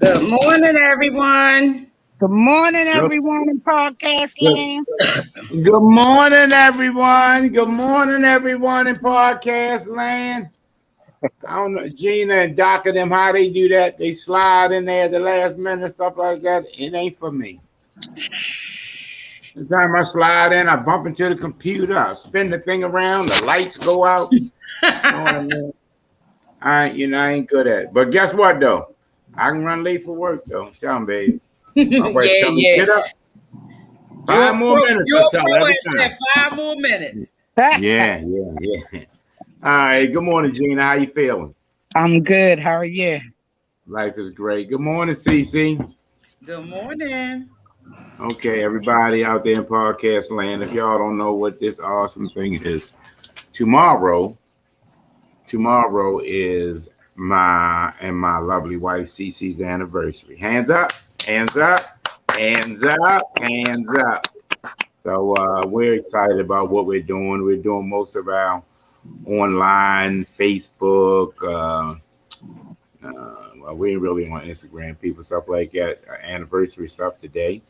Good morning, everyone. Good morning, Good, everyone in podcast good, land. good morning, everyone. Good morning, everyone in podcast land. I don't know, Gina and Doc and them, how they do that. They slide in there at the last minute, stuff like that. It ain't for me. The time I slide in, I bump into the computer, I spin the thing around, the lights go out. You know what I mean? I ain't good at it. But guess what, though? I can run late for work, though. Tell me, baby. My wife Yeah, tell me, yeah. get up. You're a 5 more pro. minutes, You're I a tell her pro every at time. that. 5 more minutes. Yeah. All right. Good morning, Gina. How you feeling? I'm good. How are you? Life is great. Good morning, Cece. Good morning. Okay, everybody out there in podcast land, if y'all don't know what this awesome thing is, tomorrow, tomorrow is my and my lovely wife Cece's anniversary. Hands up, hands up, hands up, hands up. So we're excited about what we're doing. We're doing most of our online, Facebook. Well, we ain't really on Instagram, people, stuff like that. Anniversary stuff today.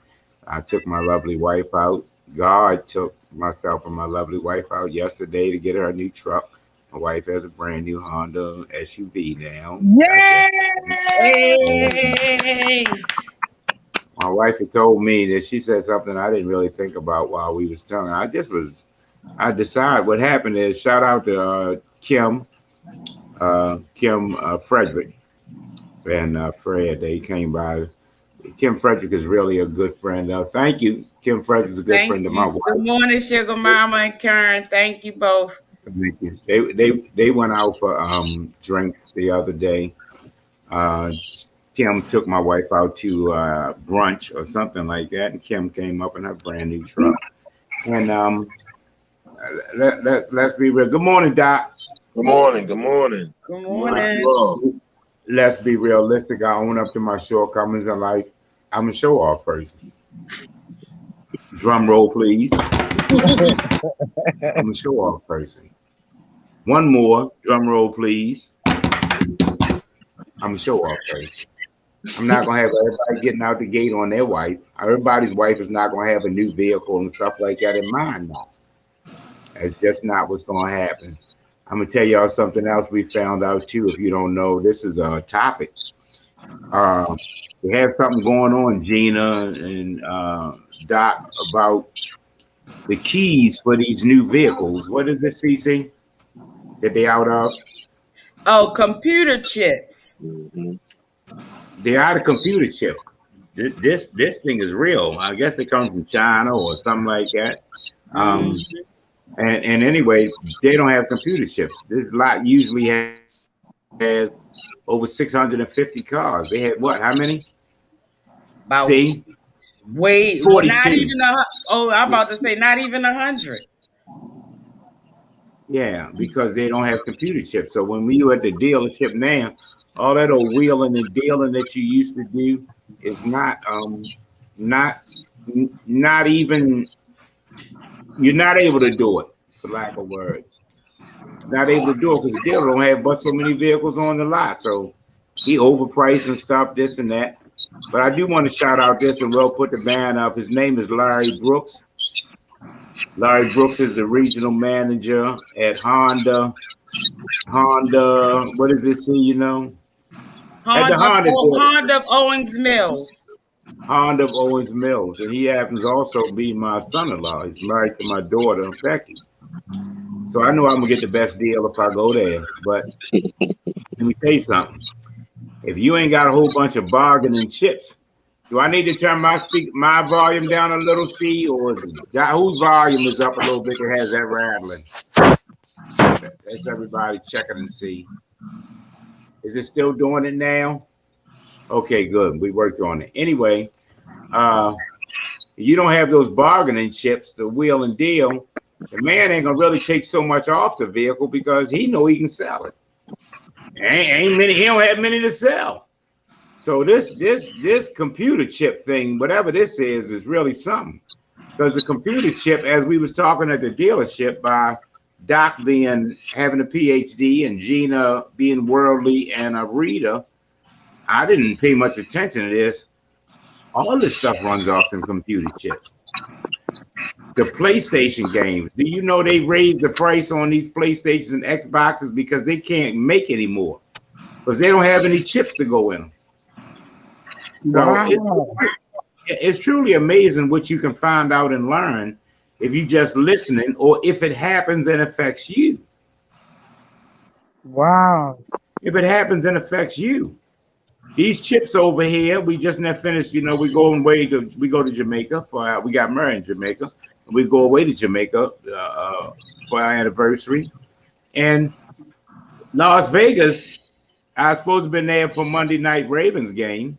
I took my lovely wife out. God took myself and my lovely wife out yesterday to get her a new truck. My wife has a brand new Honda SUV now. Got that. Hey. My wife had told me that she said something I didn't really think about while we was telling. I decided what happened is shout out to Kim Frederick and Fred. They came by. Kim Frederick is really a good friend. Thank you. Kim Frederick is a good Thank friend of my you. Good wife. morning, Sugar Mama and Karen. Thank you both. Thank you. They went out for drinks the other day. Uh, Kim took my wife out to brunch or something like that, and Kim came up in her brand new truck. And let's be real. Good morning, Doc. Good morning. Good morning. Good Good morning to morning. you all. Let's be realistic. I own up to my shortcomings in life. I'm a show off person. Drum roll, please. I'm a show off person. One more, drum roll, please. I'm a show off person. I'm not gonna have everybody getting out the gate on their wife. Everybody's wife is not gonna have a new vehicle and stuff like that in mind now. That's just not what's gonna happen. I'm gonna tell y'all something else we found out too. If you don't know, this is a topic. Uh, we had something going on, Gina and Doc, about the keys for these new vehicles. What is this, CC? That they out of? Oh, computer chips. Mhm. They are the computer chip. This thing is real. I guess they come from China or something like that. Mm. And anyway, they don't have computer chips. This lot usually has over 650 cars. They had what? How many? About See, well, not 42. even I'm about to say not even 100. Yeah, because they don't have computer chips. So when we were at the dealership now, all that old wheeling and dealing that you used to do is not not even you're not able to do it, for lack of words. Not able to do it because the dealer don't have but so many vehicles on the lot. So he overpriced and stuff, this and that. But I do want to shout out this, and we'll put the band up. His name is Larry Brooks. Larry Brooks is the regional manager at Honda. Honda, what does it say, you know? At the Honda dealer, Honda of Owens Mills. Honda of Owens Mills. And he happens to also be my son-in-law. He's married to my daughter, Becky. So I know I'm gonna get the best deal if I go there. But let me tell you something. If you ain't got a whole bunch of bargaining chips, do I need to turn my volume down a little, C, or whose volume is up a little bit that has that rattling? That's everybody checking and see. Is it still doing it now? Okay, good. We worked on it. Anyway, uh, you don't have those bargaining chips, the wheel and deal. The man ain't gonna really take so much off the vehicle because he know he can sell it. Ain't many. He don't have many to sell. So this computer chip thing, whatever this is really something. Because the computer chip, as we was talking at the dealership by Doc having a PhD and Gina being worldly and Rita, I didn't pay much attention to this. All this stuff runs off some computer chips. The PlayStation games. Do you know they raised the price on these PlayStations and Xboxes because they can't make anymore because they don't have any chips to go in them. So Wow. it's truly amazing what you can find out and learn if you just listening or if it happens and affects you. Wow. If it happens and affects you. These chips over here, we just not finished. You know, we go to Jamaica for we got married in Jamaica, and we go away to Jamaica for our anniversary. And Las Vegas, I was supposed to have been there for Monday night Ravens game,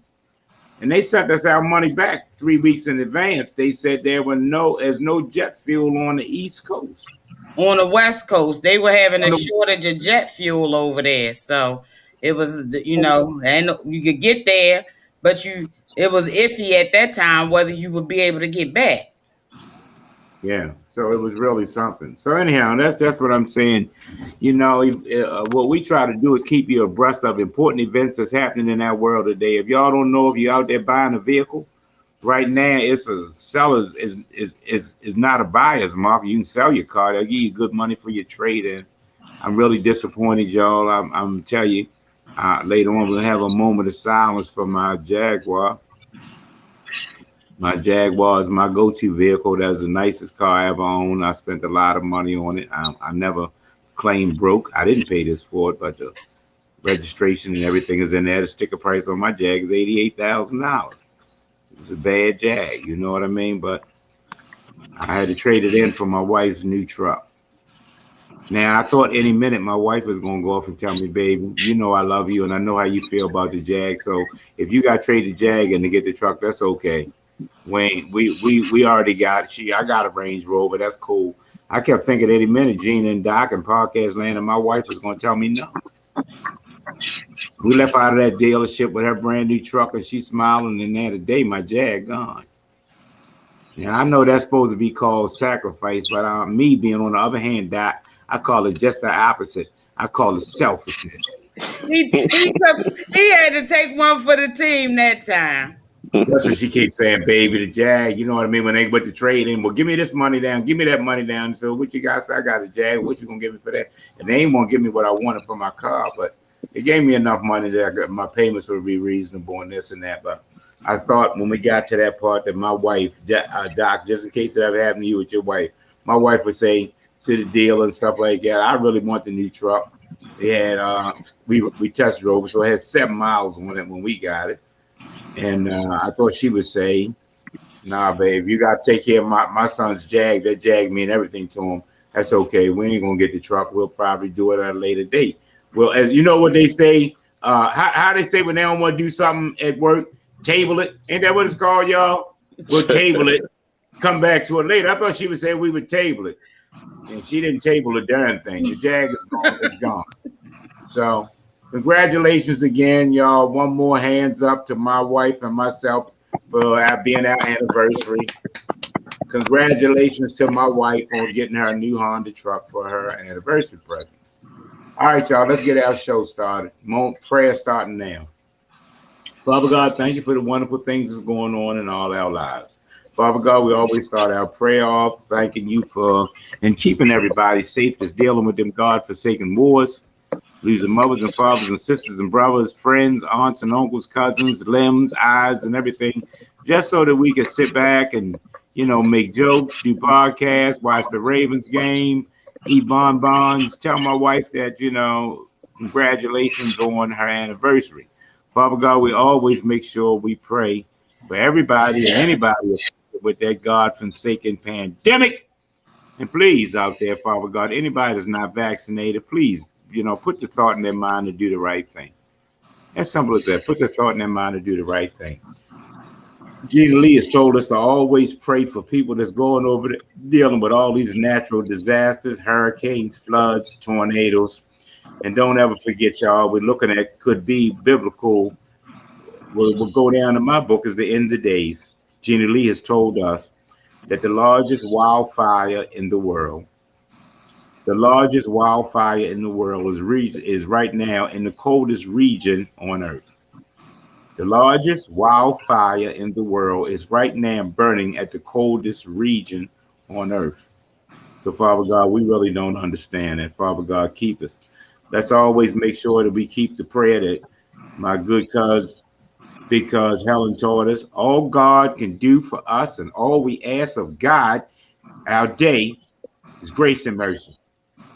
and they sent us our money back 3 weeks in advance. They said there's no jet fuel on the East Coast. On the West Coast, they were having a shortage of jet fuel over there, so it was, and you could get there, but it was iffy at that time whether you would be able to get back. Yeah, so it was really something. So anyhow, that's what I'm saying. What we try to do is keep you abreast of important events that's happening in our world today. If y'all don't know, if you're out there buying a vehicle, right now it's a seller's is not a buyer's market. You can sell your car; they'll give you good money for your trade in. I'm really disappointed, y'all. I'm tell you. Later on, we'll have a moment of silence for my Jaguar. My Jaguar is my go-to vehicle. That's the nicest car I ever owned. I spent a lot of money on it. I never claimed broke. I didn't pay this for it, but the registration and everything is in there. The sticker price on my Jag is $88,000. It's a bad Jag, you know what I mean? But I had to trade it in for my wife's new truck. Now, I thought any minute my wife was going to go off and tell me, baby, you know I love you and I know how you feel about the Jag. So if you got to trade the Jag and to get the truck, that's okay. We already got I got a Range Rover. That's cool. I kept thinking any minute Gina and Doc and Podcast Land and my wife was going to tell me no. We left out of that dealership with her brand new truck and she's smiling, and then today my Jag gone. Now, I know that's supposed to be called sacrifice, but me being on the other hand, Doc, I call it just the opposite. I call it selfishness. He had to take one for the team that time. That's what she keeps saying, baby, the Jag. You know what I mean? When they went to trade in, well, give me this money down. Give me that money down. So what you got? So I got a Jag. What you going to give me for that? And they ain't going to give me what I wanted for my car, but it gave me enough money that my payments would be reasonable and this and that. But I thought when we got to that part that my wife, Doc, just in case it ever happened to you with your wife, my wife would say to the deal and stuff like that, I really want the new truck. It had, we test drove it, so it had 7 miles on it when we got it. And I thought she would say, nah, babe, you got to take care of my son's Jag. That Jag mean everything to him. That's okay. We ain't going to get the truck. We'll probably do it at a later date. Well, as you know what they say, how they say when they don't want to do something at work, table it. Ain't that what it's called, y'all? We'll table it. Come back to it later. I thought she would say we would table it. And she didn't table a darn thing. The Jag is gone. It's gone. So congratulations again, y'all. One more hands up to my wife and myself for being our anniversary. Congratulations to my wife on getting her a new Honda truck for her anniversary present. All right, y'all, let's get our show started. Prayer starting now. Father God, thank you for the wonderful things that's going on in all our lives. Father God, we always start our prayer off thanking you for and keeping everybody safe that's dealing with them God-forsaken wars, losing mothers and fathers and sisters and brothers, friends, aunts and uncles, cousins, limbs, eyes, and everything, just so that we can sit back and, make jokes, do podcasts, watch the Ravens game, eat bonbons, tell my wife that, congratulations on her anniversary. Father God, we always make sure we pray for everybody and anybody with that God-forsaken pandemic. And please out there, Father God, anybody that's not vaccinated, please, put the thought in their mind to do the right thing. As simple as that. Put the thought in their mind to do the right thing. Gina Lee has told us to always pray for people that's going over dealing with all these natural disasters, hurricanes, floods, tornadoes. And don't ever forget, y'all, we're looking at could be biblical. We'll go down in my book as the end of days. Gina Lee has told us that the largest wildfire in the world is right now in the coldest region on Earth. The largest wildfire in the world is right now burning at the coldest region on earth. So, Father God, we really don't understand that. Father God, keep us. Let's always make sure that we keep the prayer that my good cuz, because Helen taught us, all God can do for us and all we ask of God our day is grace and mercy.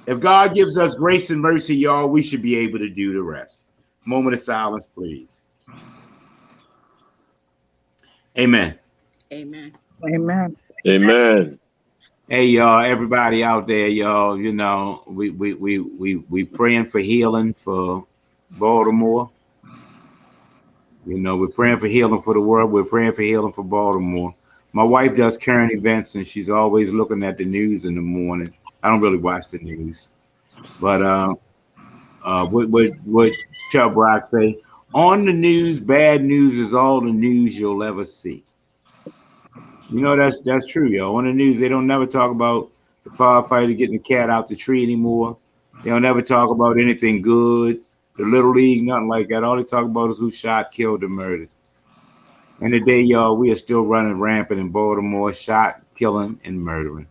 If God gives us grace and mercy, y'all, we should be able to do the rest. Moment of silence, please. Amen. Amen. Amen. Amen. Hey, y'all, everybody out there, y'all, you know, we praying for healing for Baltimore. You know, we're praying for healing for the world. We're praying for healing for Baltimore. My wife does current events, and she's always looking at the news in the morning. I don't really watch the news, but what Chubb Rock say? On the news, bad news is all the news you'll ever see. You know, that's true, yo. On the news, they don't never talk about the firefighter getting the cat out the tree anymore. They don't never talk about anything good, the Little League, nothing like that. All they talk about is who shot, killed, and murdered. And today, y'all, we are still running rampant in Baltimore, shot, killing, and murdering.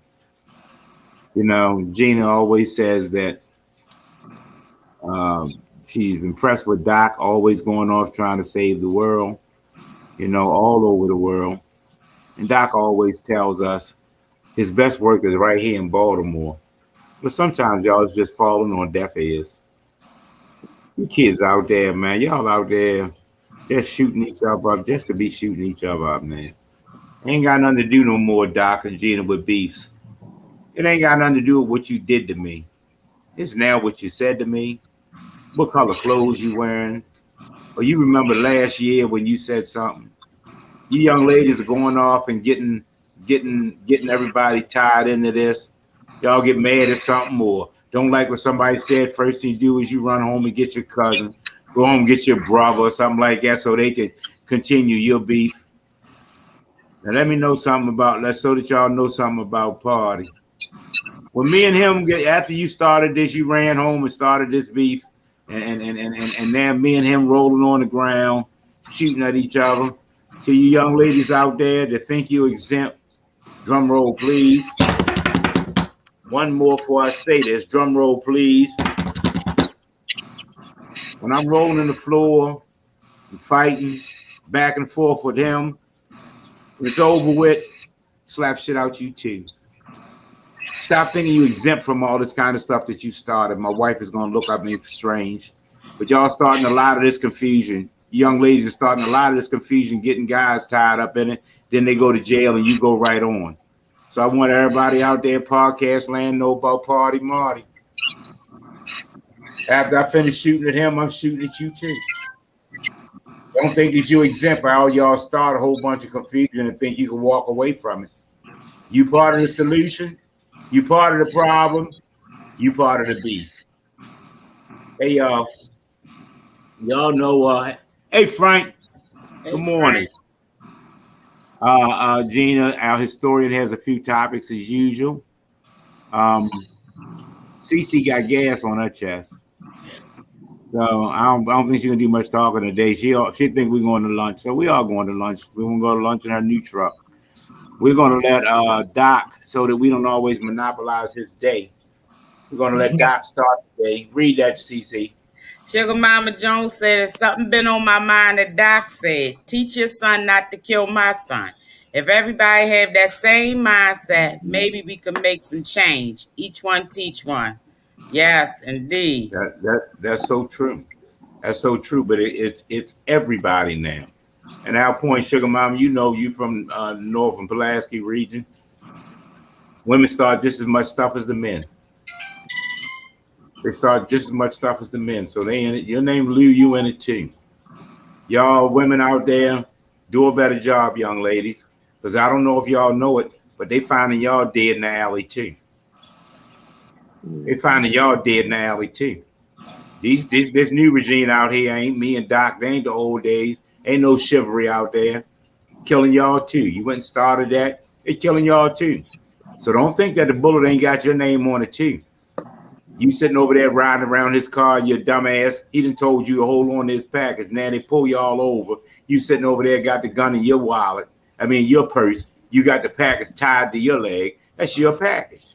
You know, Gina always says that she's impressed with Doc, always going off trying to save the world, you know, all over the world. And Doc always tells us his best work is right here in Baltimore. But sometimes y'all is just falling on deaf ears. You kids out there, man, y'all out there just shooting each other up just to be shooting each other up, man. Ain't got nothing to do no more, Doc and Gina, with beefs. It ain't got nothing to do with what you did to me. It's now what you said to me, what color clothes you wearing. Or you remember last year when you said something. You young ladies are going off and getting everybody tied into this. Y'all get mad at something or don't like what somebody said. First thing you do is you run home and get your cousin, go home and get your brother or something like that so they can continue your beef. Now let me know something about that so that y'all know something about Party. When me and him, after you started this, you ran home and started this beef, and now me and him rolling on the ground, shooting at each other. So you young ladies out there that think you're exempt, drum roll, please. One more before I say this, drum roll, please. When I'm rolling the floor and fighting back and forth with him, when it's over with, slap shit out you too. Stop thinking you exempt from all this kind of stuff that you started. My wife is going to look at me strange. But y'all starting a lot of this confusion. Young ladies are starting a lot of this confusion, getting guys tied up in it. Then they go to jail and you go right on. So I want everybody out there in podcast land know about Party Marty. After I finish shooting at him, I'm shooting at you too. Don't think that you're exempt. All y'all start a whole bunch of confusion and think you can walk away from it. You part of the solution. You part of the problem. You part of the beef. Hey, y'all. Y'all know, hey, Frank. Hey, good morning. Gina, our historian, has a few topics as usual. Cece got gas on her chest. So I don't think she's gonna do much talking today. She think we're going to lunch. So we are going to lunch. We're gonna go to lunch in her new truck. We're gonna let Doc, so that we don't always monopolize his day. We're gonna let Doc start today. Read that, CC. Sugar Mama Jones said, "It's something been on my mind that Doc said. Teach your son not to kill my son. If everybody have that same mindset, maybe we can make some change. Each one teach one." Yes, indeed. That's so true. That's so true. But it's everybody now. And our point, Sugar Mama, you know, you from North and Pulaski region. Women start just as much stuff as the men. They start just as much stuff as the men. So they in it. Your name Lou, you in it too. Y'all women out there, do a better job, young ladies. Because I don't know if y'all know it, but they finding y'all dead in the alley too. They finding y'all dead in the alley too. This new regime out here ain't me and Doc. They ain't the old days. Ain't no chivalry out there. Killing y'all too. You went and started that. They killing y'all too. So don't think that the bullet ain't got your name on it too. You sitting over there riding around his car, you dumbass. He done told you to hold on to his package. Now they pull you all over. You sitting over there, got the gun in your wallet. Your purse. You got the package tied to your leg. That's your package.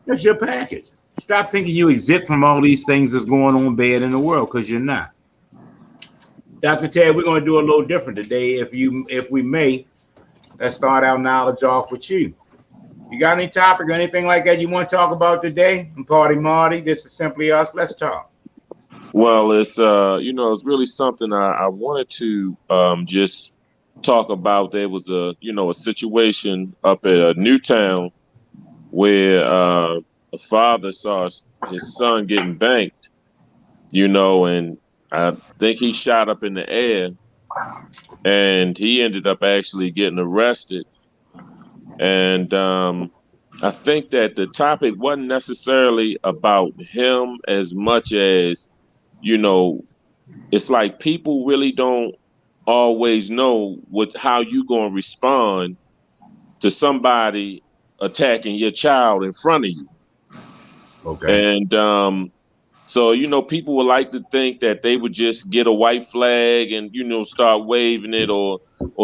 That's your package. Stop thinking you exempt from all these things that's going on bad in the world, because you're not. Dr. Ted, we're going to do a little different today. If we may, let's start our knowledge off with you. You got any topic or anything like that you want to talk about today? I'm Party Marty. This is Simply Us. Let's talk. Well, it's it's really something I wanted to just talk about. There was a situation up at Newtown where a father saw his son getting banked, and I think he shot up in the air, and he ended up actually getting arrested. And I think that the topic wasn't necessarily about him as much as, it's like people really don't always know how you going to respond to somebody attacking your child in front of you. Okay. And so, people would like to think that they would just get a white flag and, start waving it or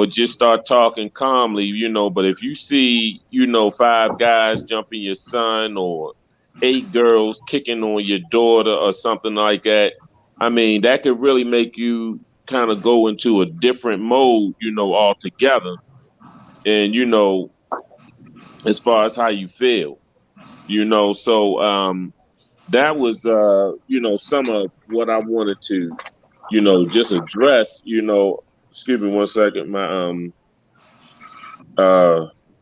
just start talking calmly, but if you see, 5 guys jumping your son or 8 girls kicking on your daughter or something like that, that could really make you kind of go into a different mode, altogether. And, as far as how you feel, so that was, some of what I wanted to, just address, excuse me 1 second. My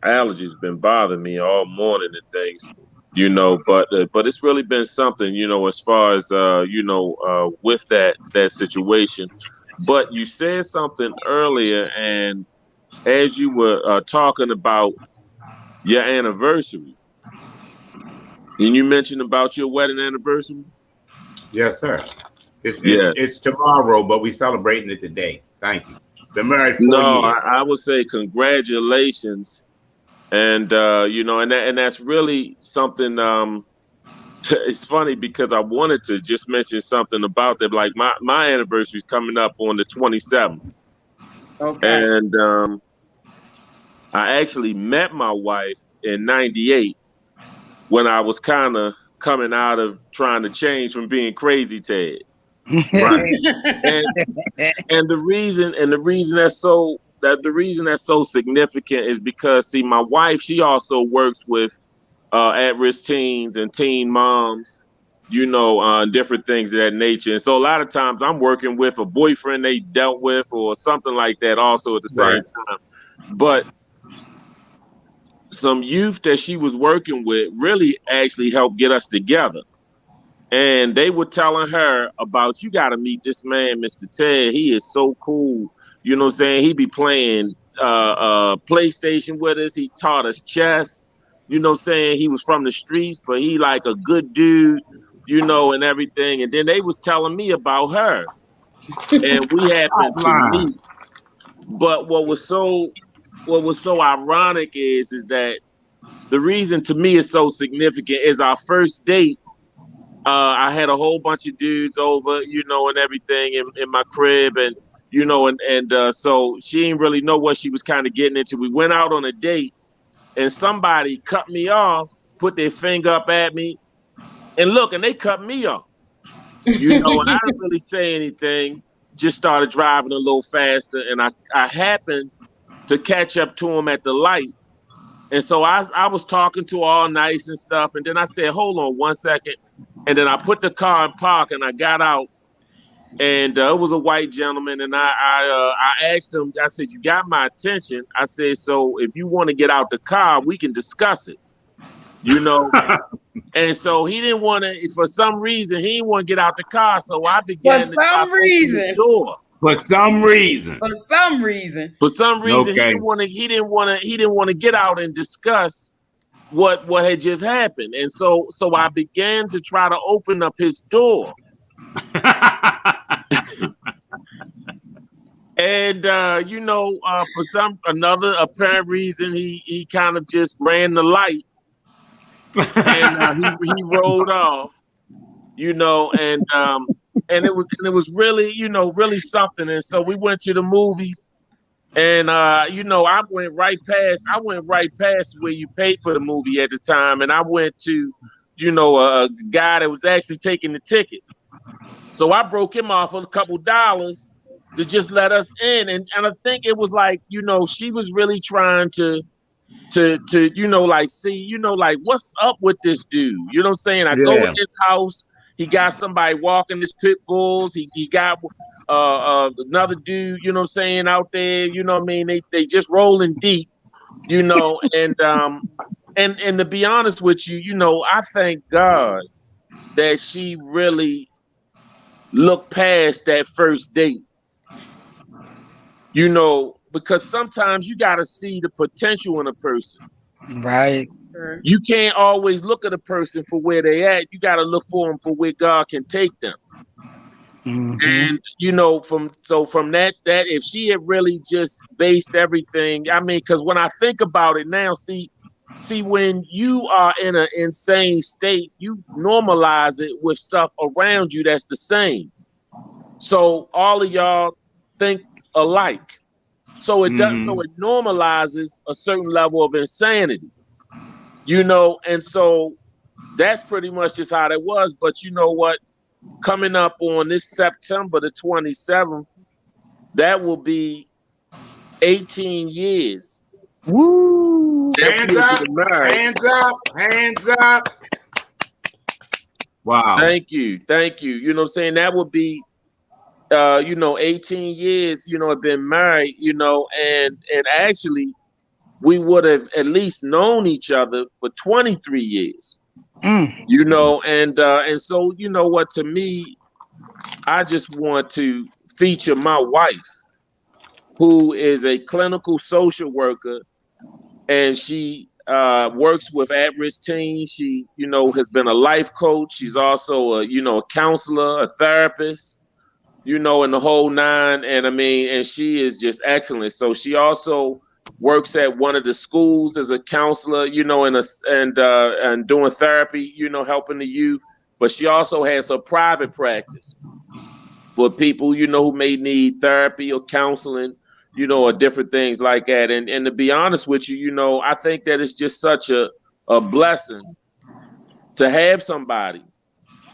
allergies been bothering me all morning and things, but it's really been something, as far as, with that situation. But you said something earlier, and as you were talking about your anniversary, and you mentioned about your wedding anniversary? Yes, sir. It's tomorrow, but we're celebrating it today. Thank you. Been married 4 years. I would say congratulations. And, and that's really something. It's funny because I wanted to just mention something about that. Like my anniversary is coming up on the 27th. Okay. And I actually met my wife in 98. When I was kind of coming out of trying to change from being crazy Ted. Right. and the reason that's so significant is because, see, my wife, she also works with at-risk teens and teen moms, different things of that nature. And so a lot of times I'm working with a boyfriend they dealt with or something like that also at the same time. But some youth that she was working with really actually helped get us together. And they were telling her about, you got to meet this man, Mr. Ted. He is so cool. You know what I'm saying? He be playing PlayStation with us. He taught us chess. You know what I'm saying? He was from the streets, but he like a good dude, and everything. And then they was telling me about her. And we happened to meet. But what was so ironic is that the reason to me is so significant is our first date. I had a whole bunch of dudes over, and everything in my crib, and so she didn't really know what she was kind of getting into. We went out on a date, and somebody cut me off, put their finger up at me, and they cut me off. And I didn't really say anything. Just started driving a little faster, and I happened to catch up to him at the light. And so I was talking to her all nice and stuff. And then I said, hold on 1 second. And then I put the car in park and I got out. And it was a white gentleman. And I asked him, I said, you got my attention. I said, so if you want to get out the car, we can discuss it. And so he didn't want to, for some reason, he didn't want to get out the car. So I began to knock on the door. For some reason, okay. he didn't want to get out and discuss what had just happened. And so I began to try to open up his door. And for some another apparent reason, he kind of just ran the light. and he rode off, you know, and it was really, you know, really something. And so we went to the movies, and you know, I went right past where you paid for the movie at the time, and I went to, you know, a guy that was actually taking the tickets. So I broke him off a couple dollars to just let us in, and I think it was like, you know, she was really trying to you know, like, see, you know, like, what's up with this dude? You know what I'm saying? I go in his house, he got somebody walking his pit bulls, he got another dude, you know what I'm saying, out there, you know what I mean? They just rolling deep, you know, and to be honest with you, you know, I thank God that she really looked past that first date. You know, because sometimes you got to see the potential in a person. Right. You can't always look at a person for where they at. You got to look for them for where God can take them. Mhm. And, you know, from that if she had really just based everything, I mean, because when I think about it now, see, when you are in an insane state, you normalize it with stuff around you that's the same. So all of y'all think alike. So it does. So it normalizes a certain level of insanity, you know. And so that's pretty much just how that was. But you know what? Coming up on this September the 27th, that will be 18 years. Woo! Hands up! Hands up! Hands up! Wow! Thank you. You know what I'm saying? That would be. You know, 18 years, you know, have been married, you know, and actually we would have at least known each other for 23 years, you know, and so, you know what, to me, I just want to feature my wife, who is a clinical social worker, and she works with at-risk teens. She, you know, has been a life coach. She's also a, you know, a counselor, a therapist, you know, in the whole nine. And I mean, and she is just excellent. So she also works at one of the schools as a counselor, you know, and doing therapy, you know, helping the youth. But she also has a private practice for people, you know, who may need therapy or counseling, you know, or different things like that. And to be honest with you, you know, I think that it's just such a blessing to have somebody,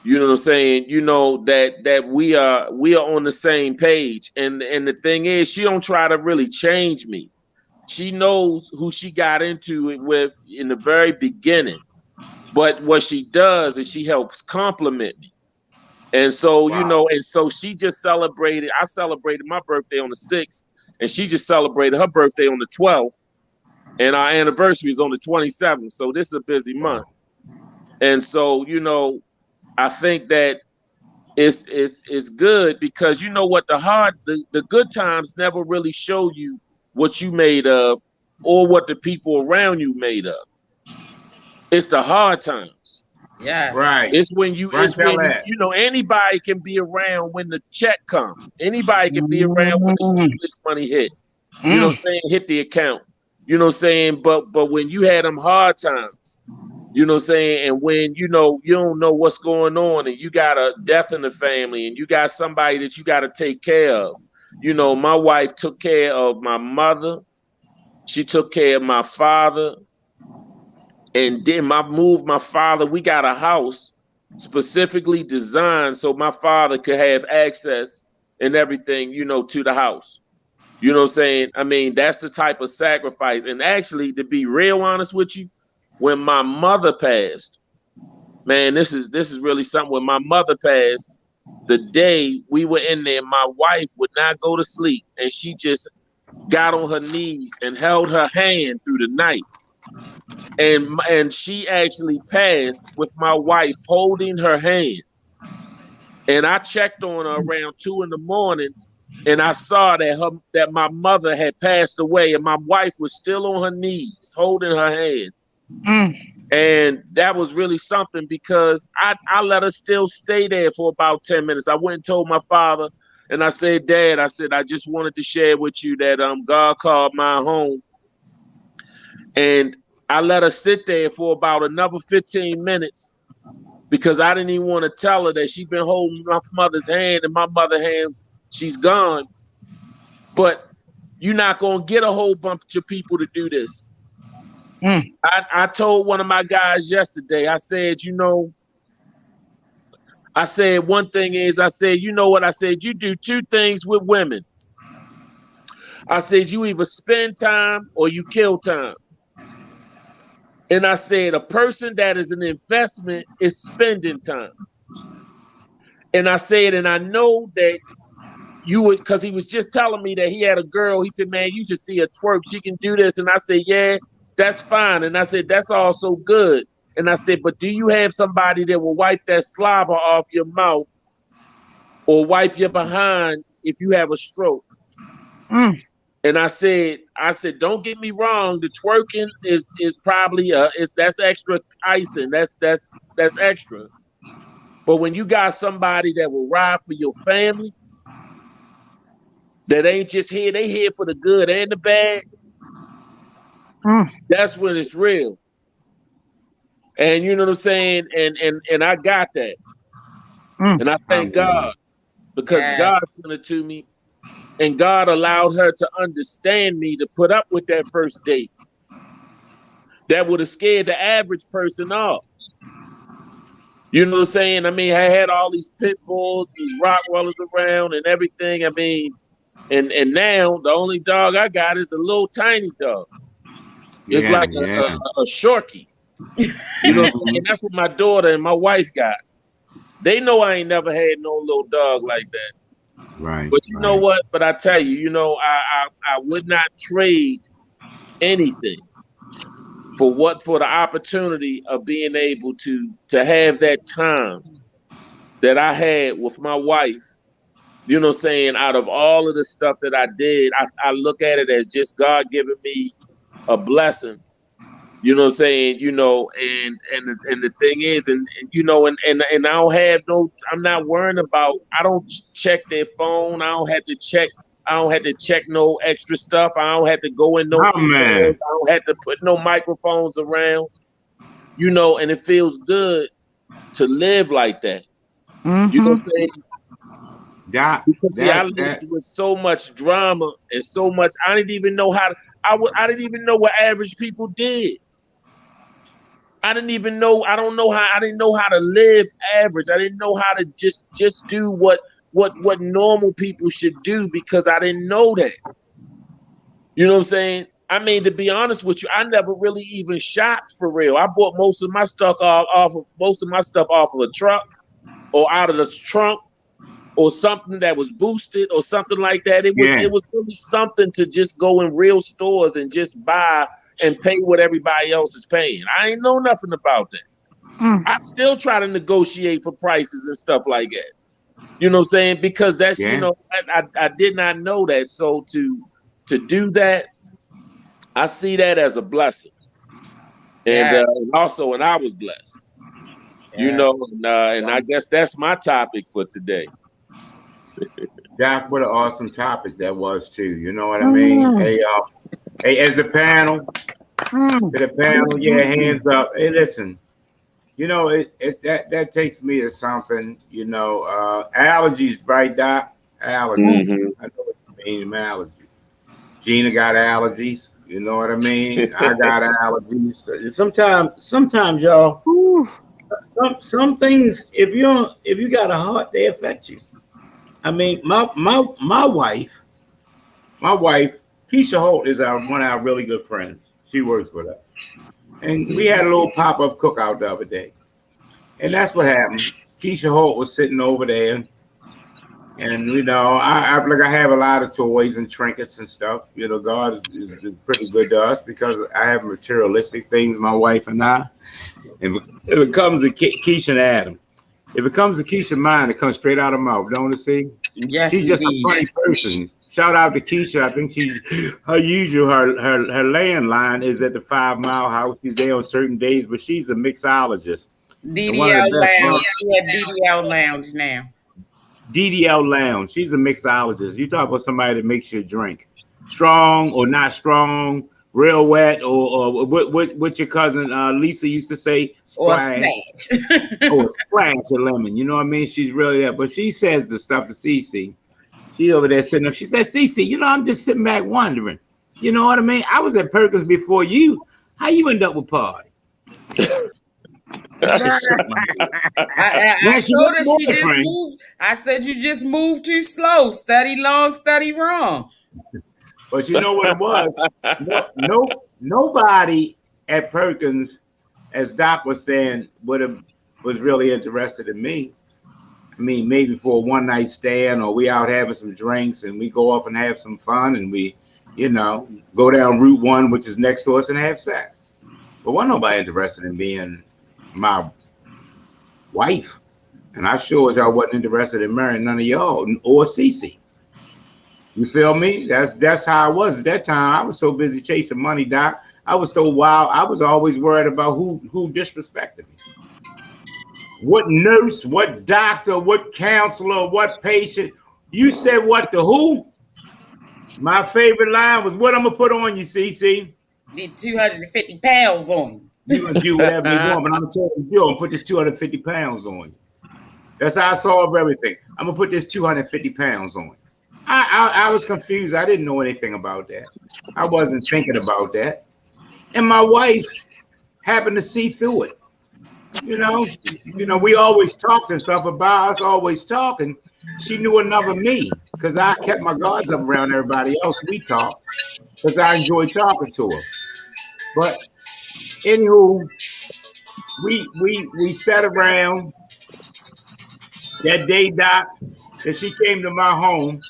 you know what I'm saying, you know, that we are on the same page. And the thing is, she don't try to really change me. She knows who she got into it with in the very beginning. But what she does is she helps compliment me. And so, you know, and so she just celebrated. I celebrated my birthday on the 6th, and she just celebrated her birthday on the 12th. And our anniversary is on the 27th. So this is a busy month. And so, you know, I think that it's good because, you know what, the good times never really show you what you made of or what the people around you made of. It's the hard times. Yeah. Right. It's when you know, anybody can be around when the check comes. Anybody can be around when the stimulus money hit. You know what I'm saying? Hit the account. You know what I'm saying? But when you had them hard times, you know what I'm saying? And when, you know, you don't know what's going on and you got a death in the family and you got somebody that you got to take care of. You know, my wife took care of my mother. She took care of my father. And then my father, we got a house specifically designed so my father could have access and everything, you know, to the house. You know what I'm saying? I mean, that's the type of sacrifice. And actually, to be real honest with you, when my mother passed, man, this is really something. When my mother passed, the day we were in there, my wife would not go to sleep. And she just got on her knees and held her hand through the night. And she actually passed with my wife holding her hand. And I checked on her around 2 a.m. and I saw that my mother had passed away and my wife was still on her knees holding her hand. And that was really something because I let her still stay there for about 10 minutes. I went and told my father and I said, Dad, I said, I just wanted to share with you that God called my home. And I let her sit there for about another 15 minutes because I didn't even want to tell her that she'd been holding my mother's hand and my mother's hand, she's gone. But you're not going to get a whole bunch of people to do this. I told one of my guys yesterday, I said, I said, one thing is, I said, you know what? I said, you do two things with women. I said, you either spend time or you kill time. And I said, a person that is an investment is spending time. And I said, and I know that you was, because he was just telling me that he had a girl. He said, man, you should see her twerk. She can do this. And I said, yeah, that's fine. And I said, that's also good. And I said, but do you have somebody that will wipe that slobber off your mouth or wipe your behind if you have a stroke? And I said, don't get me wrong. The twerking is probably that's extra icing. That's extra. But when you got somebody that will ride for your family, that ain't just here, they here for the good and the bad. That's when it's real. And you know what I'm saying? And I got that. And I thank God because God sent it to me. And God allowed her to understand me to put up with that first date. That would have scared the average person off. You know what I'm saying? I mean, I had all these pit bulls, these Rottweilers around and everything. I mean, and now the only dog I got is a little tiny dog. It's like a Shorkie. You know what I'm saying? That's what my daughter and my wife got. They know I ain't never had no little dog like that. Right. But you know what? But I tell you, I would not trade anything for the opportunity of being able to have that time that I had with my wife. You know what I'm saying? Out of all of the stuff that I did, I look at it as just God giving me a blessing. You know what I'm saying? And the thing is, and I don't have I'm not worrying about, I don't check their phone. I don't have to check no extra stuff. I don't have to go in I don't have to put no microphones around, and it feels good to live like that. You know what I'm saying? Because I lived with so much drama and so much, I didn't even know I didn't even know what average people did. I didn't know how to live average. I didn't know how to just do what normal people should do because I didn't know that. You know what I'm saying? I mean, to be honest with you, I never really even shopped for real. I bought most of my stuff off of a truck or out of the trunk or something that was boosted or something like that. It was really something to just go in real stores and just buy and pay what everybody else is paying. I ain't know nothing about that. I still try to negotiate for prices and stuff like that. You know what I'm saying? Because that's, I did not know that. So to do that, I see that as a blessing. And also, and I was blessed. And I guess that's my topic for today. Doc, what an awesome topic that was too. You know what I mean? Hey, as a panel, hands up. Hey, listen, that takes me to something, allergies, right, Doc? Allergies. I know what you mean, allergies. Gina got allergies. You know what I mean? I got allergies. Sometimes y'all, some things, if you got a heart, they affect you. I mean, my wife, Keisha Holt is one of our really good friends. She works with us. And we had a little pop-up cookout the other day. And that's what happened. Keisha Holt was sitting over there. And, I have a lot of toys and trinkets and stuff. God is pretty good to us because I have materialistic things, my wife and I. And if it comes to Keisha and Adam, if it comes to Keisha's mind, it comes straight out of her mouth, don't it, see? Yes, she's just a funny person. Shout out to Keisha. I think her landline is at the 5 Mile House. She's there on certain days, but she's a mixologist. DDL Lounge. She at DDL Lounge now. DDL Lounge. She's a mixologist. You talk about somebody that makes you drink. Strong or not strong, real wet, or what your cousin Lisa used to say, Or splash. splash. Or splash of lemon. You know what I mean? She's really that. But she says the stuff to Cece. She over there sitting up. She said, Cece, you know, I'm just sitting back wondering. You know what I mean? I was at Perkins before you. How you end up with Party? I told her she just moved. I said you just moved too slow. Study long, study wrong. But you know what it was? Nobody at Perkins, as Doc was saying, was really interested in me. I mean, maybe for a one night stand, or we out having some drinks and we go off and have some fun, and we, you know, go down Route 1, which is next to us, and have sex. But wasn't nobody interested in being my wife. And I sure as hell wasn't interested in marrying none of y'all or Cece. You feel me? That's how I was at that time. I was so busy chasing money, Doc. I was so wild. I was always worried about who disrespected me. What nurse, what doctor, what counselor, what patient. You said what to who? My favorite line was, what I'm gonna put on you, Cece? Need 250 pounds on you. You can do whatever you want, but I'm gonna tell you, I'm gonna put this 250 pounds on you. That's how I solve everything. I'm gonna put this 250 pounds on you. I was confused. I didn't know anything about that. I wasn't thinking about that. And my wife happened to see through it. You know, we always talked and stuff about us always talking. She knew enough of me because I kept my guards up around everybody else. We talked because I enjoyed talking to her. But anywho, we sat around that day, Doc, that she came to my home.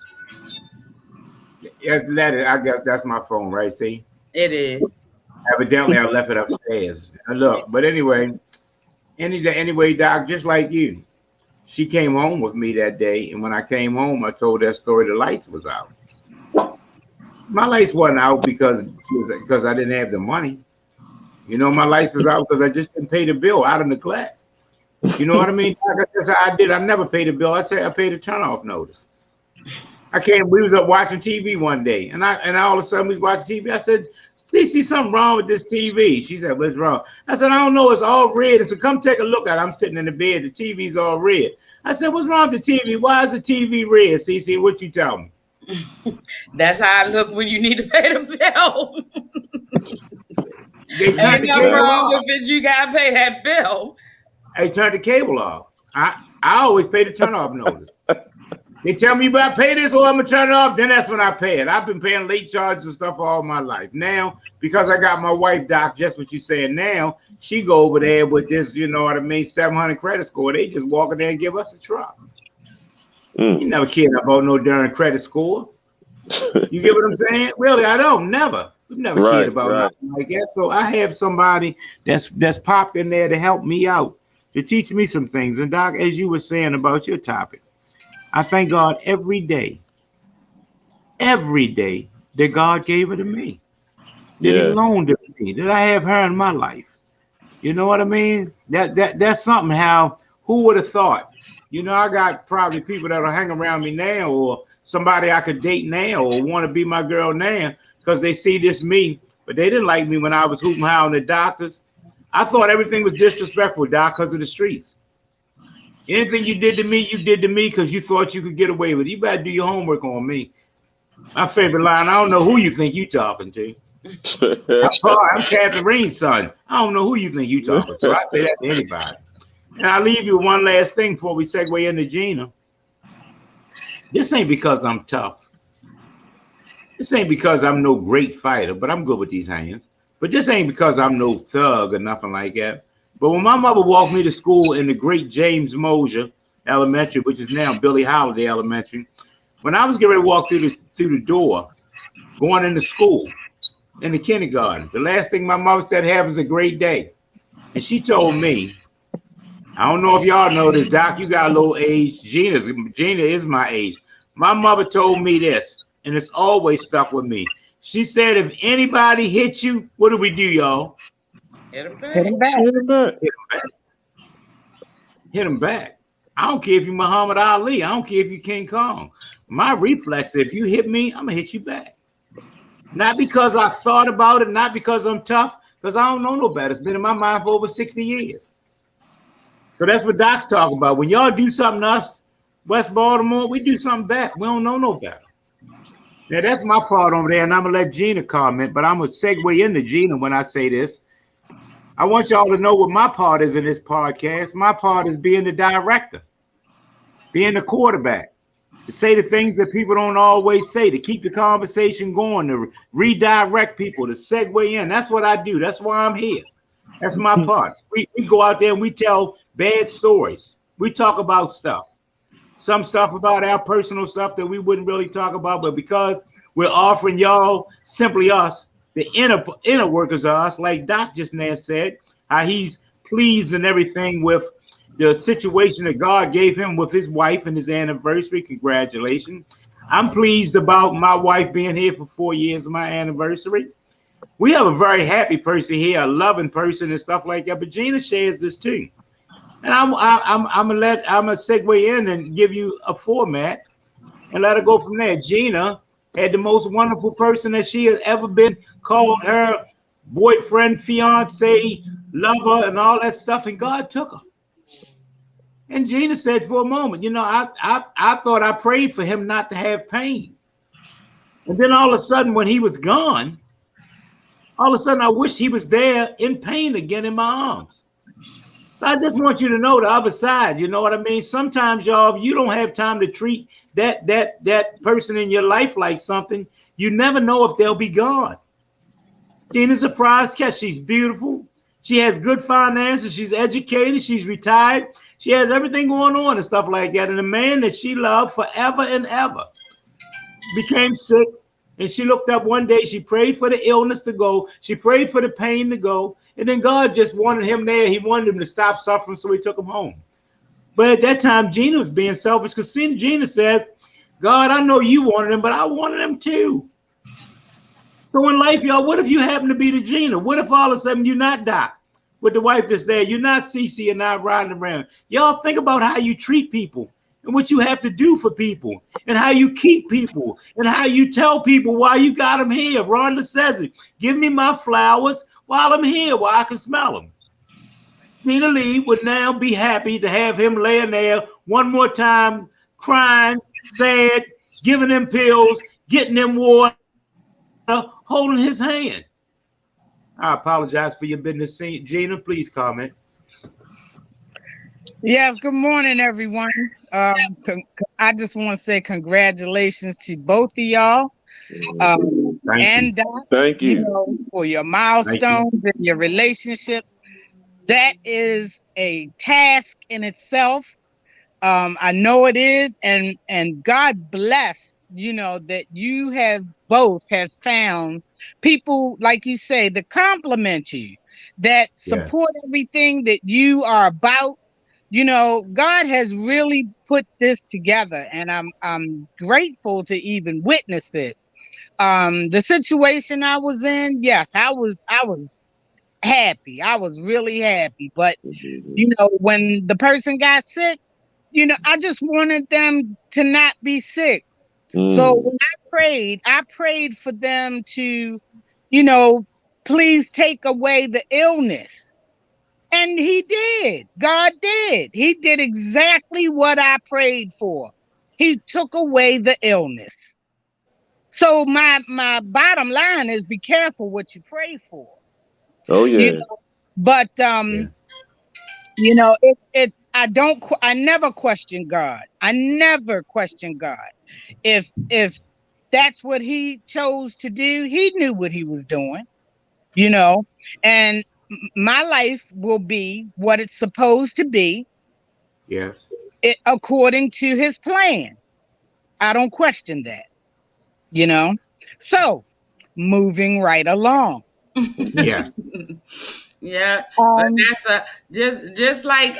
I guess that's my phone, right? See? It is. Evidently, I left it upstairs. Look, but anyway, Doc, just like you, she came home with me that day, and when I came home, I told that story. The lights was out. My lights wasn't out because I didn't have the money. You know, my lights was out because I just didn't pay the bill out of neglect. You know what I mean? That's how I did. I never paid a bill. I tell you, I paid a turn-off notice. We was up watching TV one day, and all of a sudden we was watching TV. I said, see something wrong with this TV. She said, what's wrong? I said, I don't know. It's all red. I said, come take a look at it. I'm sitting in the bed. The TV's all red. I said, what's wrong with the TV? Why is the TV red? CC, what you tell me? That's how I look when you need to pay the bill. Ain't nothing wrong with it. You got to pay that bill. They turned the cable off. I always pay the turn-off notice. They tell me about pay this or I'm gonna turn it off, then that's when I pay it. I've been paying late charges and stuff all my life. Now, because I got my wife, Doc, just what you saying now, she go over there with this, you know what I mean, 700 credit score. They just walk in there and give us a truck. You never cared about no darn credit score. You get what I'm saying? Really, I don't. Never. We've never cared about nothing like that. So I have somebody that's popped in there to help me out, to teach me some things. And Doc, as you were saying about your topic, I thank God every day that God gave her to me, that He loaned it to me, that I have her in my life. You know what I mean? That's something. How, who would have thought? You know, I got probably people that'll hang around me now, or somebody I could date now, or want to be my girl now, because they see this me, but they didn't like me when I was hooting howling at doctors. I thought everything was disrespectful, Doc, because of the streets. Anything you did to me because you thought you could get away with it. You better do your homework on me. My favorite line, I don't know who you think you talking to. I'm Catherine's son. I don't know who you think you talking to. I say that to anybody. And I'll leave you with one last thing before we segue into Gina. This ain't because I'm tough. This ain't because I'm no great fighter, but I'm good with these hands. But this ain't because I'm no thug or nothing like that. But when my mother walked me to school in the great James Mosier Elementary, which is now Billie Holiday Elementary, when I was getting ready to walk through the door, going into school, in the kindergarten, the last thing my mother said, have is a great day. And she told me, I don't know if y'all know this, Doc, you got a little age. Gina is my age. My mother told me this, and it's always stuck with me. She said, if anybody hits you, what do we do, y'all? Hit him back. Hit him back. Hit him back. Hit him back. I don't care if you're Muhammad Ali. I don't care if you're King Kong. My reflex, if you hit me, I'm going to hit you back. Not because I thought about it, not because I'm tough, because I don't know no better. It's been in my mind for over 60 years. So that's what Doc's talking about. When y'all do something to us, West Baltimore, we do something back. We don't know no better. Now, that's my part over there, and I'm going to let Gina comment, but I'm going to segue into Gina when I say this. I want y'all to know what my part is in this podcast. My part is being the director, being the quarterback, to say the things that people don't always say, to keep the conversation going, to redirect people, to segue in. That's what I do. That's why I'm here. That's my part. We go out there and we tell bad stories. We talk about stuff. Some stuff about our personal stuff that we wouldn't really talk about, but because we're offering y'all, simply us, the inner workers of us, like Doc just now said, how he's pleased and everything with the situation that God gave him with his wife and his anniversary. Congratulations. I'm pleased about my wife being here for 4 years of my anniversary. We have a very happy person here, a loving person and stuff like that, but Gina shares this too. And I'm gonna segue in and give you a format and let her go from there. Gina had the most wonderful person that she has ever been, called her boyfriend, fiance, lover, and all that stuff, and God took her. And Gina said for a moment, you know, I thought I prayed for him not to have pain. And then all of a sudden, when he was gone, all of a sudden I wished he was there in pain again in my arms. So I just want you to know the other side. You know what I mean? Sometimes, y'all, you don't have time to treat that person in your life like something. You never know if they'll be gone. Gina's a prize catch. She's beautiful. She has good finances. She's educated. She's retired. She has everything going on and stuff like that. And the man that she loved forever and ever became sick. And she looked up one day. She prayed for the illness to go. She prayed for the pain to go. And then God just wanted him there. He wanted him to stop suffering, so he took him home. But at that time, Gina was being selfish because Gina said, God, I know you wanted him, but I wanted him too. So in life, y'all, what if you happen to be the Gina? What if all of a sudden you're not Doc with the wife that's there? You're not Cece and not riding around. Y'all think about how you treat people and what you have to do for people and how you keep people and how you tell people why you got them here. Rhonda says it. Give me my flowers while I'm here, while I can smell them. Gina Lee would now be happy to have him laying there one more time, crying, sad, giving him pills, getting him water, holding his hand. I apologize for your business, Gina. Please comment. Yes, good morning, everyone. I just want to say congratulations to both of y'all. And Doc, thank you. You know, for your milestones and your relationships. That is a task in itself. I know it is, and God bless, you know, that you have both found people, like you say, that compliment you, that support everything that you are about. You know, God has really put this together, and I'm grateful to even witness it. The situation I was in, yes, I was happy. I was really happy. But, you know, when the person got sick, you know, I just wanted them to not be sick. So when I prayed for them to, you know, please take away the illness. And he did. God did. He did exactly what I prayed for. He took away the illness. So my bottom line is be careful what you pray for. Oh yeah. You know? But you know, I never question God. I never question God. If that's what he chose to do, he knew what he was doing, you know, and my life will be what it's supposed to be. Yes. According to his plan. I don't question that, you know. So moving right along. Yes. Yeah. But that's just like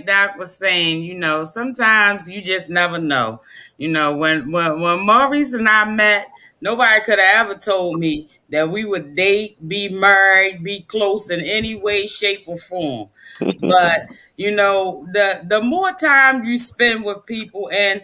Doc was saying, you know, sometimes you just never know. You know, when Maurice and I met, nobody could have ever told me that we would date, be married, be close in any way, shape, or form. But, you know, the more time you spend with people, and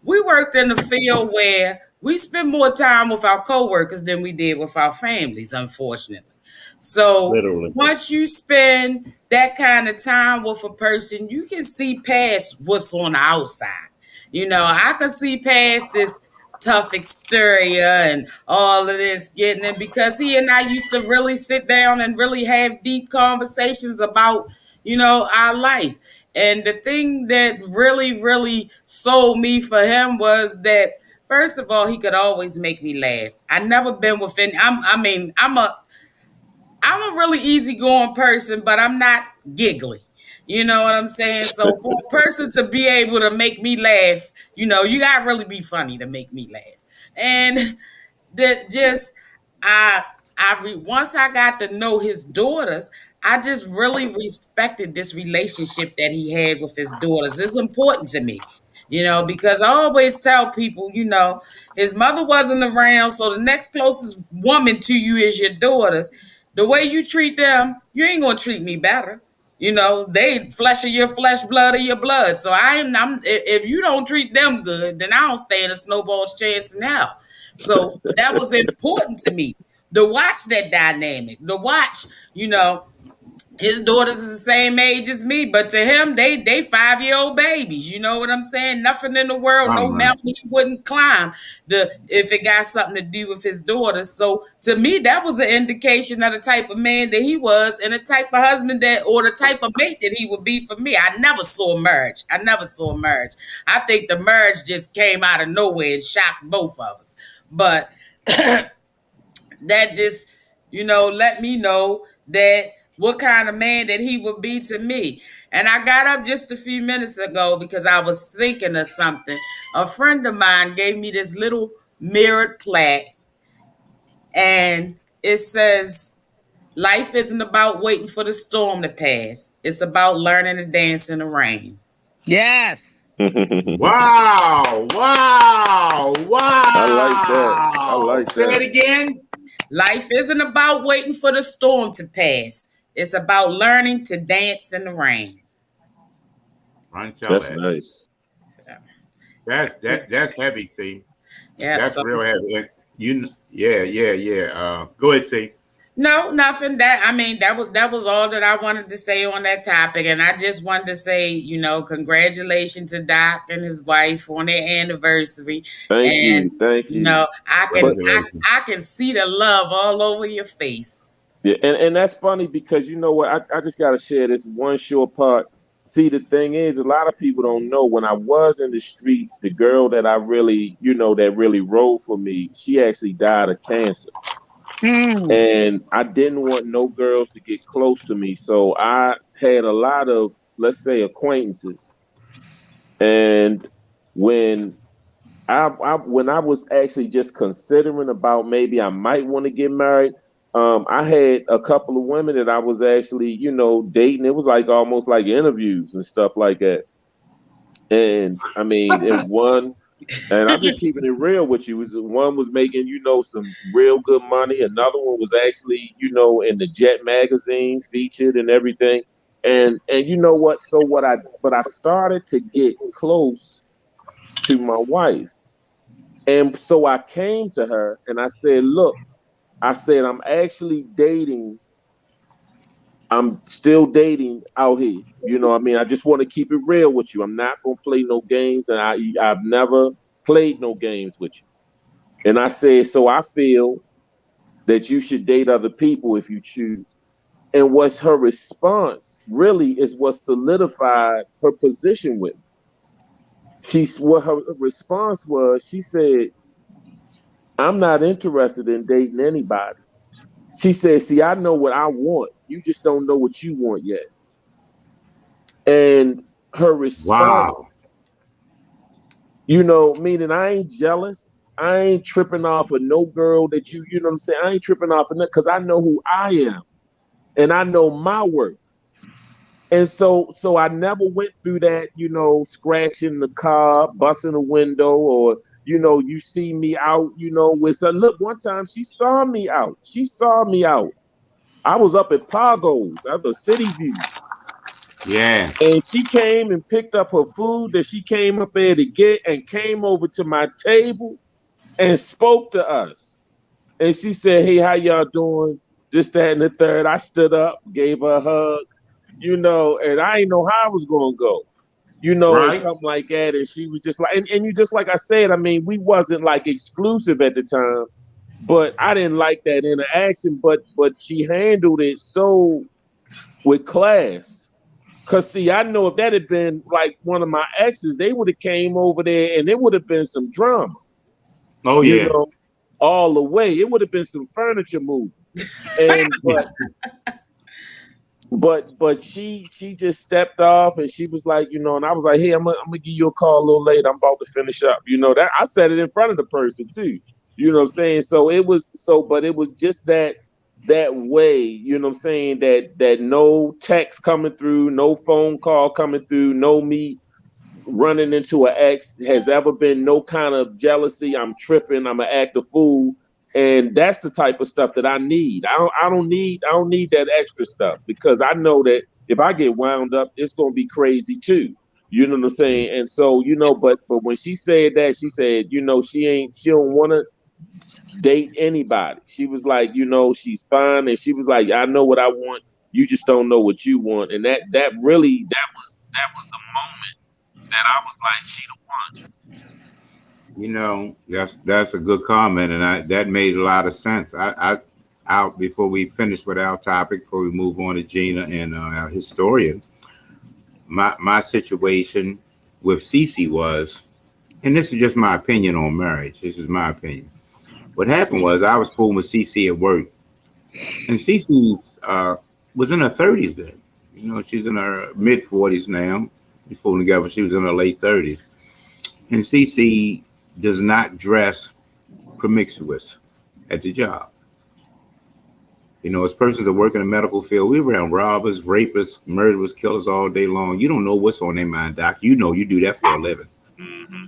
we worked in a field where we spend more time with our coworkers than we did with our families, unfortunately. So Literally. once you spend that kind of time with a person, you can see past what's on the outside. You know, I can see past this tough exterior and all of this getting it, because he and I used to really sit down and really have deep conversations about, you know, our life. And the thing that really, really sold me for him was that, first of all, he could always make me laugh. I never been within. I'm a really easygoing person, but I'm not giggly. You know what I'm saying? So for a person to be able to make me laugh, you know, you gotta really be funny to make me laugh. And that just once I got to know his daughters, I just really respected this relationship that he had with his daughters. It's important to me, you know, because I always tell people, you know, his mother wasn't around, so the next closest woman to you is your daughters. The way you treat them, you ain't gonna treat me better. You know, they flesh of your flesh, blood of your blood. So if you don't treat them good, then I don't stand a snowball's chance now. So that was important to me to watch that dynamic, to watch, you know, his daughters is the same age as me, but to him, they 5-year-old babies. You know what I'm saying? Nothing in the world, no mountain he wouldn't climb if it got something to do with his daughters. So to me, that was an indication of the type of man that he was, and the type of husband or the type of mate that he would be for me. I never saw marriage. I think the marriage just came out of nowhere and shocked both of us. But that just, you know, let me know that what kind of man that he would be to me. And I got up just a few minutes ago because I was thinking of something. A friend of mine gave me this little mirrored plaque, and it says, "Life isn't about waiting for the storm to pass. It's about learning to dance in the rain." Yes. Wow. I like that. I like that. Say it again. Life isn't about waiting for the storm to pass. It's about learning to dance in the rain. That's nice. That's heavy, see. Yeah, that's real heavy. Go ahead, see. No, nothing. That was all that I wanted to say on that topic. And I just wanted to say, you know, congratulations to Doc and his wife on their anniversary. Thank you. You know, I can see the love all over your face. Yeah, and that's funny because, you know what, I just got to share this one short part. See, the thing is, a lot of people don't know, when I was in the streets, the girl that I really, you know, that really rode for me, she actually died of cancer. And I didn't want no girls to get close to me. So I had a lot of, let's say, acquaintances. And when I was actually just considering about maybe I might want to get married, I had a couple of women that I was actually, you know, dating. It was like almost like interviews and stuff like that. And I mean, and I'm just keeping it real with you. One was making, you know, some real good money. Another one was actually, you know, in the Jet magazine, featured and everything. And you know what? So I started to get close to my wife. And so I came to her and I said, look, I'm actually dating. I'm still dating out here. You know what I mean? I just want to keep it real with you. I'm not going to play no games, and I've never played no games with you. And I said, so I feel that you should date other people if you choose. And what's her response really is what solidified her position with me. What her response was, she said, I'm not interested in dating anybody. She said, see, I know what I want. You just don't know what you want yet. And her response, you know, meaning I ain't jealous. I ain't tripping off of no girl that you know what I'm saying? I ain't tripping off of that because I know who I am and I know my worth. And so I never went through that, you know, scratching the car, busting a window, or, you know, you see me out, you know, with some. Look, one time she saw me out. I was up at Pagos. I was a City View. Yeah. And she came and picked up her food that she came up there to get and came over to my table and spoke to us. And she said, "Hey, how y'all doing? This, that, and the third." I stood up, gave her a hug, and I didn't know how I was going to go, or Right. something like that. And she was just like, and you just like I said, I mean, we wasn't like exclusive at the time, but I didn't like that interaction. But she handled it so with class. Cause see, I know if that had been like one of my exes, they would have came over there and it would have been some drama, Oh yeah. all the way. It would have been some furniture moving. And but she just stepped off and she was like, and I was like, "Hey, I'm gonna give you a call a little later. I'm about to finish up." That I said it in front of the person too. You know what I'm saying? So it was but it was just that way, you know what I'm saying, that no text coming through, no phone call coming through, no me running into an ex has ever been no kind of jealousy. I'm tripping, I'm an act a fool. And that's the type of stuff that I need. I don't need that extra stuff, because I know that if I get wound up, it's gonna be crazy too. You know what I'm saying? And so, but when she said that, she said, she don't want to date anybody. She was like, she's fine, and she was like, "I know what I want. You just don't know what you want." And that really was the moment that I was like, she the one. That's a good comment, and that made a lot of sense. I before we finish with our topic, before we move on to Gina and our historian, my situation with Cece was, and this is just my opinion on marriage. This is my opinion. What happened was I was fooling with Cece at work, and Cece's was in her 30s then. She's in her mid 40s now. We fooling together. She was in her late 30s, and Cece does not dress promiscuous at the job. As persons that work in the medical field, we around robbers, rapists, murderers, killers all day long. You don't know what's on their mind, Doc. You do that for a living. Mm-hmm.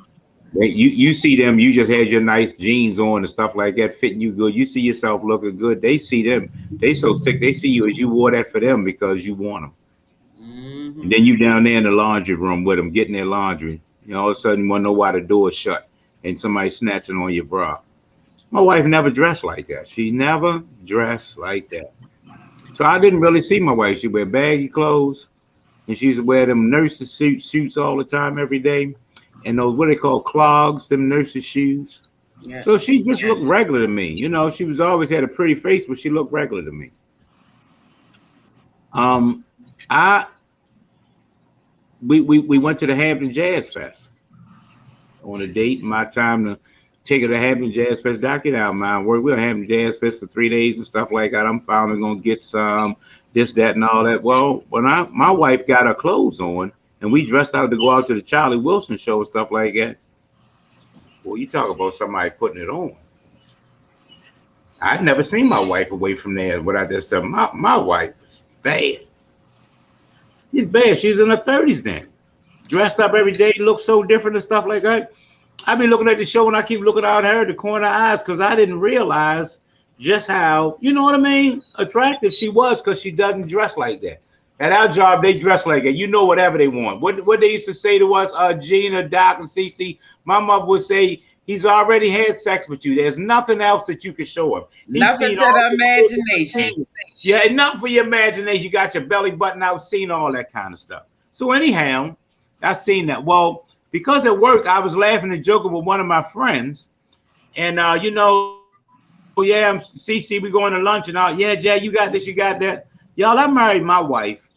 You see them, you just had your nice jeans on and stuff like that, fitting you good. You see yourself looking good. They see them. They so sick. They see you as you wore that for them because you want them. Mm-hmm. And then you down there in the laundry room with them, getting their laundry. All of a sudden you want to know why the door is shut and somebody snatching on your bra. My wife never dressed like that. She never dressed like that. So I didn't really see my wife. She wear baggy clothes, and she used to wear them nurses suits all the time, every day, and those what they call clogs, them nurses shoes. Yeah. So she just looked regular to me. She was always had a pretty face, but she looked regular to me. We went to the Hampton Jazz Fest on a date. My time to take her to Hampton Jazz Fest. Doc, get out of my work. We'll have Jazz Fest for 3 days and stuff like that. I'm finally gonna get some this, that, and all that. Well, when my wife got her clothes on and we dressed out to go out to the Charlie Wilson show and stuff like that. Well, you talk about somebody putting it on. I've never seen my wife away from there. What I just said, my wife is bad. She's bad. She's in her 30s then. Dressed up every day, looks so different and stuff like that. I be looking at the show and I keep looking out at her, the corner of eyes, because I didn't realize just how, attractive she was, because she doesn't dress like that. At our job, they dress like that. Whatever they want. What they used to say to us, Gina, Doc, and Cece, my mother would say, he's already had sex with you. There's nothing else that you can show him. Nothing to the imagination. Yeah, enough for your imagination. You got your belly button out, seen all that kind of stuff. So anyhow, I seen that. Well, because at work, I was laughing and joking with one of my friends. And, Cece, we going to lunch and all. Yeah, Jay, you got this, you got that. Y'all, I married my wife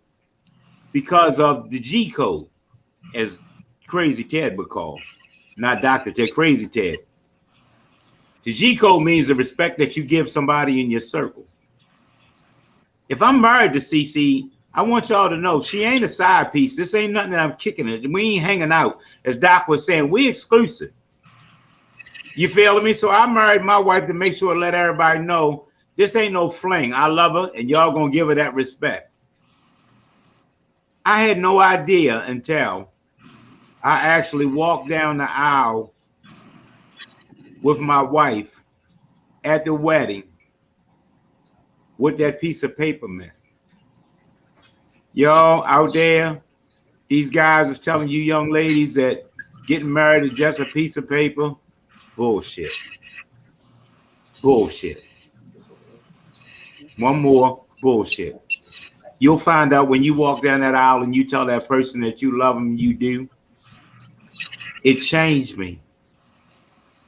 because of the G code, as Crazy Ted would call. Not Dr. Ted, Crazy Ted. The G code means the respect that you give somebody in your circle. If I'm married to Cece, I want y'all to know she ain't a side piece. This ain't nothing that I'm kicking it. We ain't hanging out. As Doc was saying, we exclusive. You feel me? So I married my wife to make sure to let everybody know this ain't no fling. I love her, and y'all gonna give her that respect. I had no idea until I actually walked down the aisle with my wife at the wedding what that piece of paper meant. Y'all out there, these guys are telling you young ladies that getting married is just a piece of paper. Bullshit. Bullshit. One more bullshit. You'll find out when you walk down that aisle and you tell that person that you love them, you do. It changed me.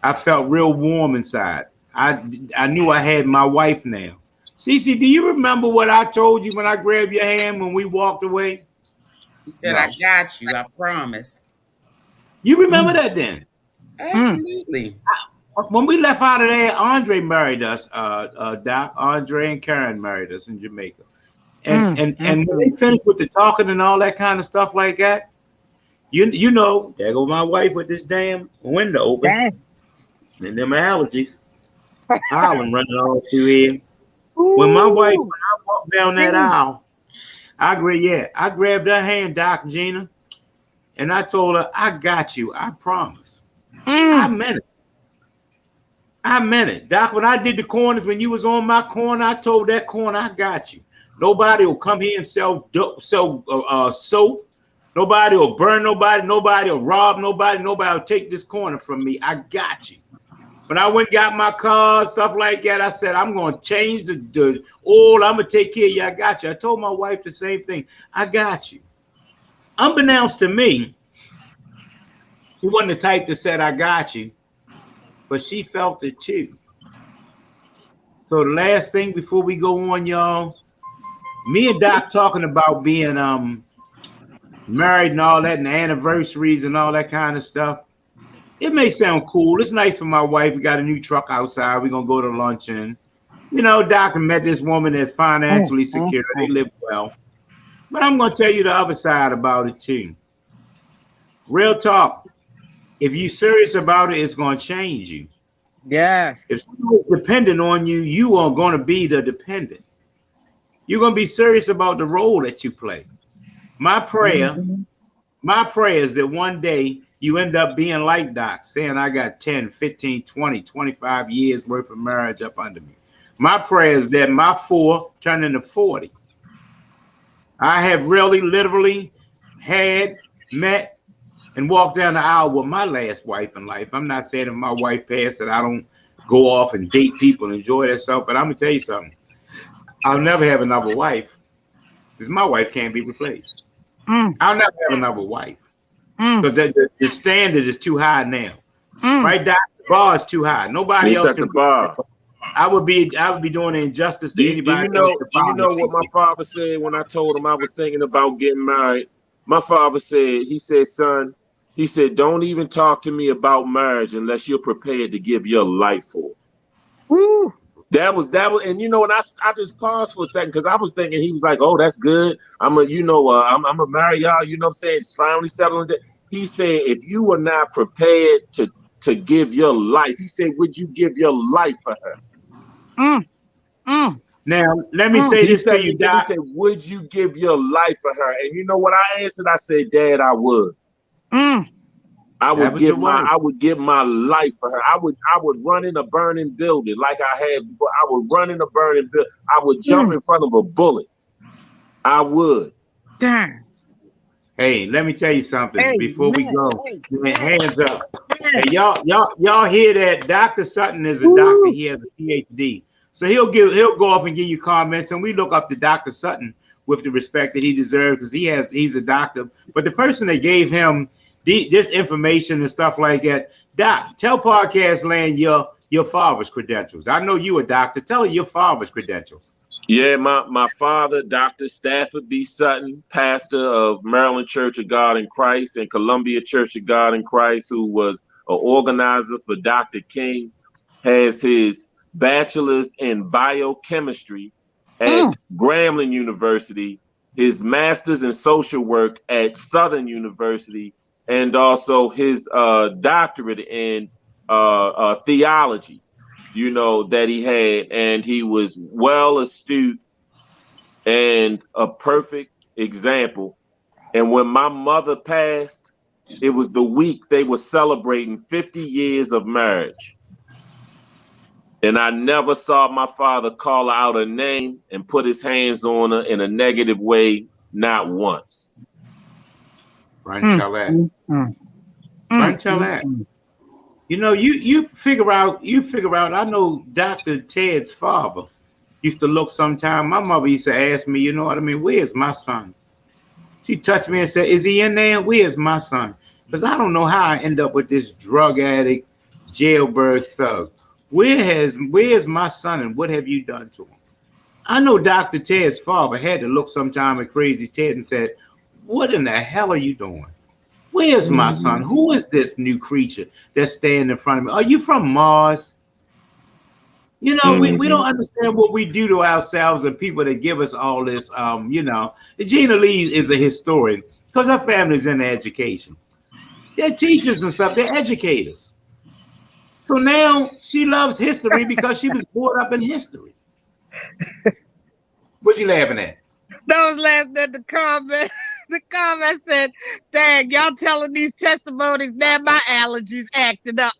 I felt real warm inside. I knew I had my wife now. Cece, do you remember what I told you when I grabbed your hand when we walked away? You said, No. I got you. I promise. You remember that then? Absolutely. When we left out of there, Andre married us. Doc, Andre and Karen married us in Jamaica. And when they finished with the talking and all that kind of stuff like that, you know, there goes my wife with this damn window open. And them allergies. Pollen running all through here. When I walked down that aisle, I grabbed her hand, Doc Gina, and I told her, I got you. I promise. I meant it. I meant it. Doc, when I did the corners, when you was on my corner, I told that corner, I got you. Nobody will come here and sell soap. Nobody will burn nobody. Nobody will rob nobody. Nobody will take this corner from me. I got you. When I went and got my car, stuff like that, I said, I'm going to change the oil. I'm going to take care of you. I got you. I told my wife the same thing. I got you. Unbeknownst to me, she wasn't the type that said, I got you, but she felt it too. So the last thing before we go on, y'all, me and Doc talking about being married and all that and the anniversaries and all that kind of stuff. It may sound cool. It's nice for my wife. We got a new truck outside. We're going to go to luncheon. You know, Doc met this woman that's financially secure. They live well. But I'm going to tell you the other side about it too. Real talk. If you're serious about it, it's going to change you. Yes. If someone's dependent on you, you are going to be the dependent. You're going to be serious about the role that you play. My prayer is that one day you end up being like Doc, saying I got 10, 15, 20, 25 years worth of marriage up under me. My prayer is that my 4 turn into 40. I have really, literally met and walked down the aisle with my last wife in life. I'm not saying if my wife passed that I don't go off and date people and enjoy themselves, but I'm going to tell you something. I'll never have another wife because my wife can't be replaced. I'll never have another wife because the standard is too high now. Right, Doc? The bar is too high. Nobody else can. I would be doing injustice to anybody else. You know what my father said when I told him I was thinking about getting married? My father said, he said, son, he said, don't even talk to me about marriage unless you're prepared to give your life for it. Woo. That was, and you know, and I just paused for a second because I was thinking he was like, oh, that's good. I'm gonna marry y'all. You know what I'm saying? It's finally settling. He said, if you were not prepared to give your life, he said, would you give your life for her? Now, let me say this to you, Doc. He said, would you give your life for her? And you know what I answered? I said, Dad, I would. I would give my life for her. I would run in a burning building like I had before. I would run in a burning building. I would jump in front of a bullet. I would. Damn. Hey, let me tell you something before we go. Hands up. Hey, y'all hear that? Dr. Sutton is a doctor. He has a PhD. So he'll go off and give you comments, and we look up to Dr. Sutton with the respect that he deserves because he's a doctor. But the person that gave him this information and stuff like that, Doc, tell podcast land your father's credentials. I know you a doctor. Tell her your father's credentials. Yeah, my father, Dr. Stafford B. Sutton, pastor of Maryland Church of God in Christ and Columbia Church of God in Christ, who was an organizer for Dr. King, has his bachelor's in biochemistry at Grambling University, his master's in social work at Southern University, and also his doctorate in theology, you know, that he had. And he was well astute and a perfect example. And when my mother passed, it was the week they were celebrating 50 years of marriage. And I never saw my father call her out a name and put his hands on her in a negative way not once. Right, tell that. Right, tell that. You know, you figure out. I know Dr. Ted's father used to look sometime. My mother used to ask me, you know what I mean, where's my son? She touched me and said, is he in there? Where's my son? Because I don't know how I end up with this drug addict, jailbird thug. Where's my son and what have you done to him? I know Dr. Ted's father had to look sometime at Crazy Ted and said, what in the hell are you doing? Where's my son? Who is this new creature that's standing in front of me? Are you from Mars? You know, we don't understand what we do to ourselves and people that give us all this. You know, Gina Lee is a historian because her family's in education. They're teachers and stuff. They're educators. So now she loves history because she was brought up in history. What you laughing at? I was laughing at the comment. The comment said, dang, y'all telling these testimonies, now my allergies acting up.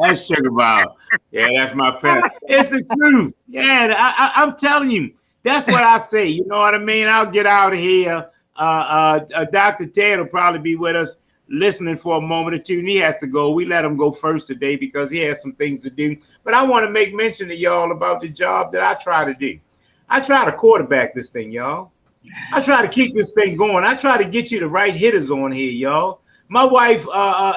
That's Sugar Bob. Yeah, that's my friend. It's the truth. Yeah, I'm telling you. That's what I say. You know what I mean? I'll get out of here. Dr. Ted will probably be with us listening for a moment or two, and he has to go. We let him go first today because he has some things to do. But I want to make mention to y'all about the job that I try to do. I try to quarterback this thing, y'all. I try to keep this thing going. I try to get you the right hitters on here, y'all. My wife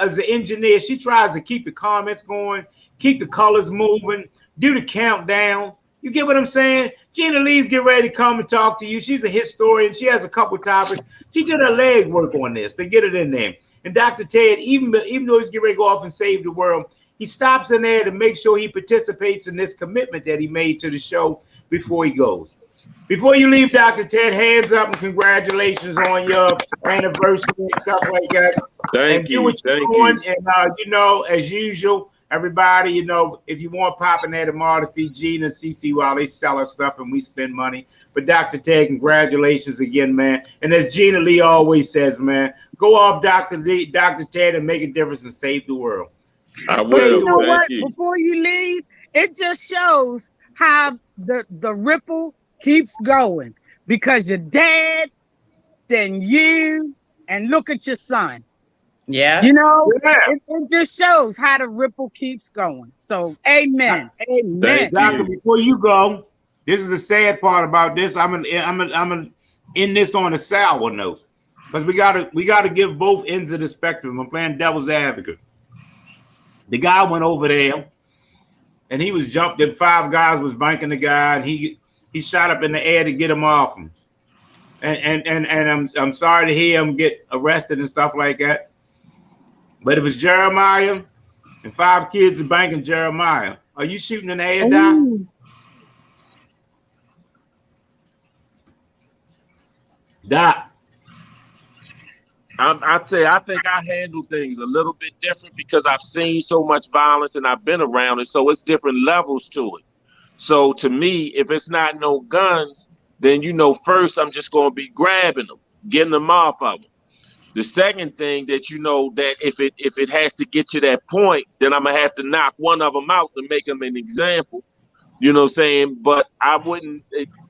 is an engineer. She tries to keep the comments going, keep the colors moving, do the countdown. You get what I'm saying? Gina Lee's get ready to come and talk to you. She's a historian. She has a couple topics. She did her leg work on this to get it in there. And Dr. Ted, even though he's getting ready to go off and save the world, he stops in there to make sure he participates in this commitment that he made to the show before he goes. Before you leave, Dr. Ted, hands up and congratulations on your anniversary and stuff like that. Thank you. Thank you. And, you know, as usual, everybody, you know, if you want popping there tomorrow to see Gina and Cece while they sell our stuff and we spend money. But Dr. Ted, congratulations again, man. And as Gina Lee always says, man, go off Dr. Ted and make a difference and save the world. I will. So you know Thank what? you. Before you leave, it just shows how the ripple keeps going, because your dad, then you, and look at your son. Yeah. You know, Yeah. it just shows how the ripple keeps going. So amen. Amen. Doctor, before you go, this is the sad part about this. I'm gonna end this on a sour note, because we gotta give both ends of the spectrum. I'm playing devil's advocate. The guy went over there and he was jumped in. 5 guys was banking the guy, and he shot up in the air to get him off him. And I'm sorry to hear him get arrested and stuff like that. But if it's Jeremiah and 5 kids are banking Jeremiah, are you shooting in the air, Doc? Doc. I'd say I think I handle things a little bit different because I've seen so much violence and I've been around it. So it's different levels to it. So to me, if it's not no guns, then, you know, first I'm just going to be grabbing them, getting them off of them. The second thing that, you know, that if it has to get to that point, then I'm gonna have to knock one of them out to make them an example. You know what I'm saying? But I wouldn't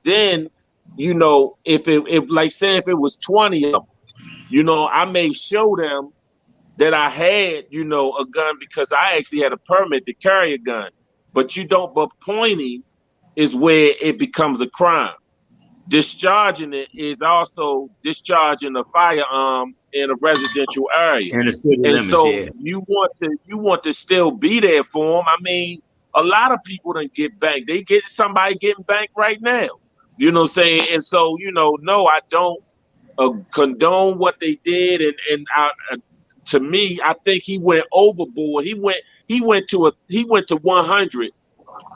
then, you know, if it was 20 of them, you know, I may show them that I had, you know, a gun because I actually had a permit to carry a gun. But pointing is where it becomes a crime. Discharging it is also discharging a firearm in a residential area. And the city limits, so yeah. you want to still be there for them. I mean, a lot of people don't get banked. They get somebody getting banked right now. You know what I'm saying? And so, you know, no, I don't condone what they did. And to me, I think he went overboard. He went to 100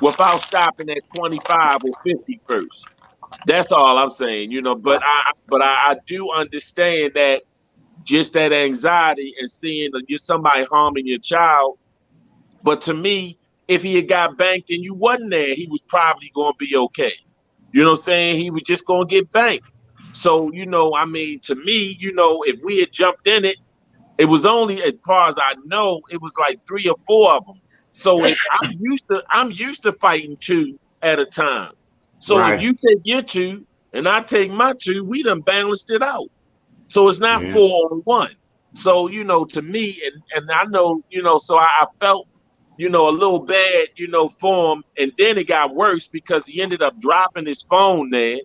without stopping at 25 or 50 first. That's all I'm saying, you know. But I do understand that just that anxiety and seeing somebody harming your child. But to me, if he had got banked and you wasn't there, he was probably going to be okay. You know what I'm saying? He was just going to get banked. So, you know, I mean, to me, you know, if we had jumped in it, it was only, as far as I know, it was like 3 or 4 of them. So I'm used to fighting 2 at a time. So right. If you take your 2 and I take my 2, we done balanced it out. So it's not 4-on-1. So, you know, to me, and I know, you know, so I felt, you know, a little bad, you know, for him. And then it got worse because he ended up dropping his phone there.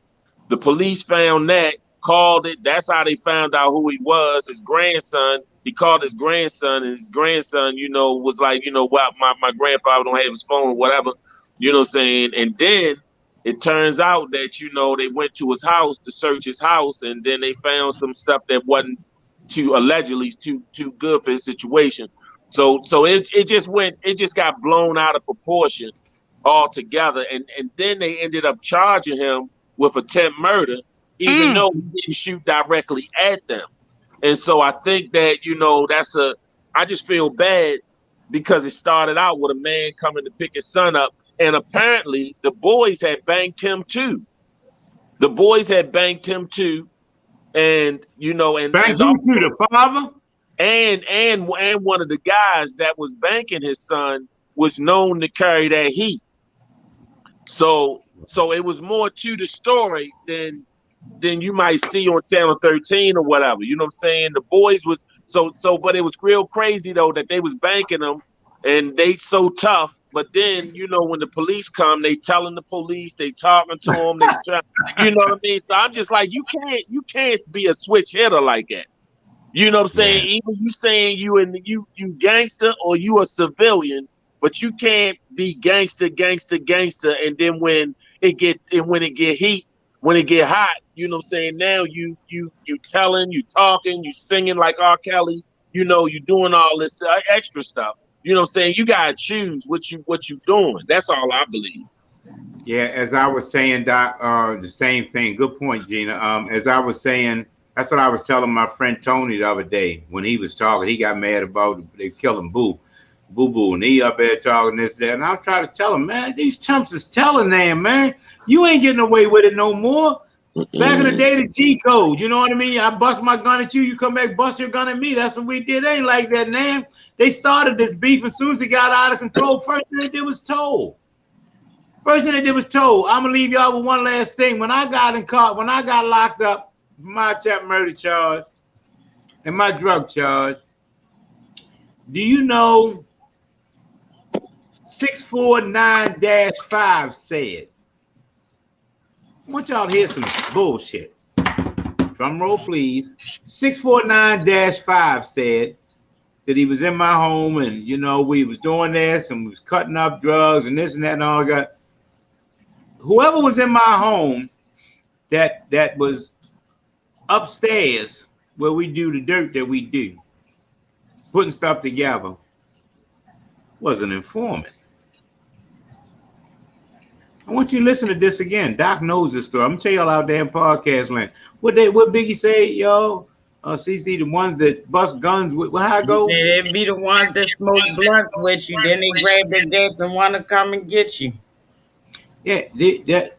The police found that, called it. That's how they found out who he was, his grandson. He called his grandson, and his grandson, you know, was like, you know, well, my grandfather don't have his phone or whatever, you know what I'm saying? And then it turns out that, you know, they went to his house to search his house, and then they found some stuff that wasn't allegedly too good for his situation. So it just got blown out of proportion altogether. And then they ended up charging him with attempt murder, even though he didn't shoot directly at them. And so I think that, you know, I just feel bad because it started out with a man coming to pick his son up. And apparently the boys had banked him too. And, you know, and banked him to the father? And one of the guys that was banking his son was known to carry that heat. So it was more to the story than you might see on Channel 13 or whatever. You know what I'm saying? The boys was but it was real crazy though that they was banking them and they so tough. But then, you know, when the police come, they telling the police, they talking to them, you know what I mean? So I'm just like, you can't be a switch hitter like that. You know what I'm saying? Yeah. Even you saying you gangster or you a civilian, but you can't be gangster, and then when it get hot, you know what I'm saying? Now you telling, you talking, you singing like R. Kelly, you know, you doing all this extra stuff. You know what I'm saying? You gotta choose what you doing. That's all I believe. Yeah, as I was saying, Doc, the same thing. Good point, Gina. As I was saying, that's what I was telling my friend Tony the other day when he was talking. He got mad about they killing Boo, and he up there talking this, that. And I'm trying to tell him, man, these chumps is telling them, man, you ain't getting away with it no more. Back in the day, the G code, you know what I mean? I bust my gun at you, you come back, bust your gun at me. That's what we did. They ain't like that, man. They started this beef as soon as it got out of control. First thing they did was told. I'm gonna leave y'all with one last thing. When I got locked up, my attempt murder charge and my drug charge, do you know 649-5 said? I want y'all to hear some bullshit. Drum roll, please. 649-5 said that he was in my home and, you know, we was doing this and we was cutting up drugs and this and that and all that. Whoever was in my home that was upstairs where we do the dirt that we do, putting stuff together, was an informant. I want you to listen to this again. Doc knows this story. I'm gonna tell y'all out there in podcast land. What Biggie say, yo? CC, the ones that bust guns with how I go? Yeah, they be the ones that smoke blunts with you. Then they grab their guns and want to come and get you. Yeah,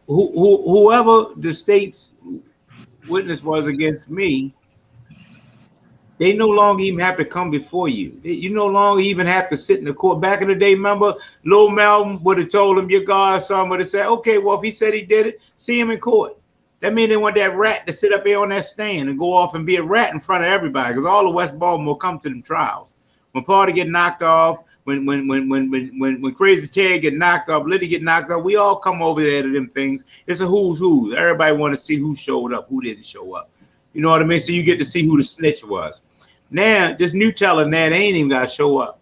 whoever the state's witness was against me, they no longer even have to come before you. You no longer even have to sit in the court. Back in the day, remember, Lil Mel would have told him, your godson would have said, okay, well, if he said he did it, see him in court. That means they want that rat to sit up here on that stand and go off and be a rat in front of everybody, because all of West Baltimore come to them trials. When Party get knocked off, when Crazy Ted get knocked off, Liddy get knocked off, we all come over there to them things. It's a who's who. Everybody want to see who showed up, who didn't show up. You know what I mean? So you get to see who the snitch was. Now, this new teller, now, they ain't even got to show up.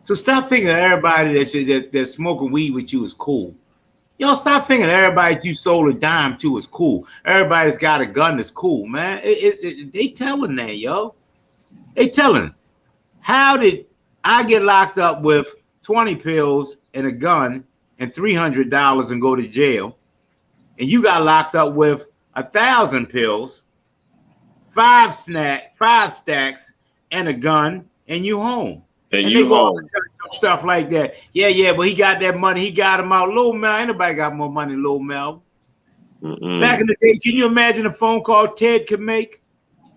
So stop thinking that everybody that's smoking weed with you is cool. Yo, stop thinking everybody that you sold a dime to is cool. Everybody that's got a gun is cool, man. They telling that, yo. They telling. How did I get locked up with 20 pills and a gun and $300 and go to jail? And you got locked up with 1,000 pills, 5 stacks, and a gun, and you home. And you home. Stuff like that. Yeah, but he got that money. He got him out. Lil Mel, ain't nobody got more money than Lil Mel. Back in the day, can you imagine a phone call Ted could make?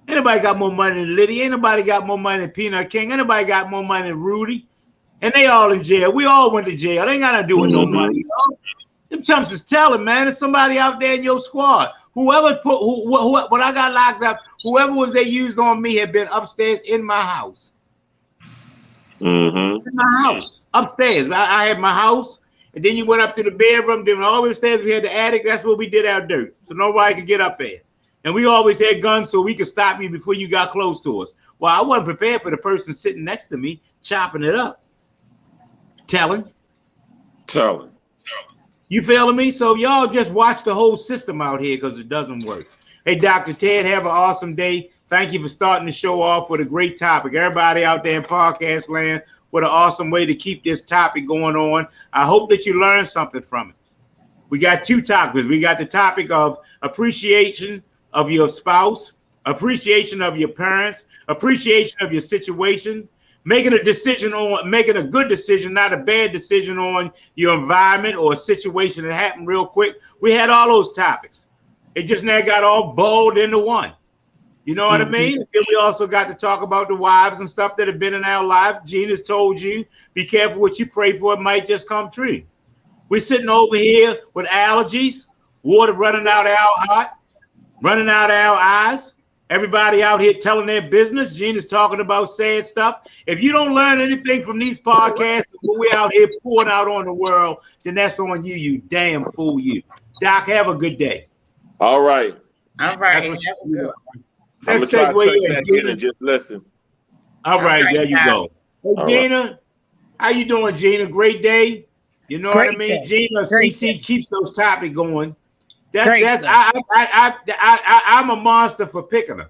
Ain't nobody got more money than Liddy. Ain't nobody got more money than Peanut King. Ain't nobody got more money than Rudy. And they all in jail. We all went to jail. They ain't got to do with no money. You know? Them chumps is telling, man. There's somebody out there in your squad. Whoever put when I got locked up, whoever was they used on me had been upstairs in my house. Mm-hmm. In my house, upstairs. I had my house, and then you went up to the bedroom. Then all the stairs we had the attic. That's where we did our dirt, so nobody could get up there. And we always had guns so we could stop you before you got close to us. Well, I wasn't prepared for the person sitting next to me chopping it up. Telling. You feeling me? So y'all just watch the whole system out here because it doesn't work. Hey, Dr. Ted, have an awesome day. Thank you for starting the show off with a great topic. Everybody out there in podcast land, what an awesome way to keep this topic going on. I hope that you learned something from it. We got two topics. We got the topic of appreciation of your spouse, appreciation of your parents, appreciation of your situation, making a decision on making a good decision, not a bad decision on your environment or a situation that happened real quick. We had all those topics. It just now got all balled into one. You know what I mean? Then we also got to talk about the wives and stuff that have been in our life. Gina's told you, be careful what you pray for. It might just come true. We're sitting over here with allergies, water running out of our heart, running out of our eyes. Everybody out here telling their business. Gina's talking about sad stuff. If you don't learn anything from these podcasts, we're out here pouring out on the world, then that's on you, you damn fool you. Doc, have a good day. All right. All right. That's Have a good one. I'm Let's gonna try to segue cut that in and just listen. All right, there you go. Hey, All Gina, how you doing, Gina? Great day. You know Great what I mean? day. Gina, Great CC day. keeps those topics going. Great That's day. I'm a monster for picking her.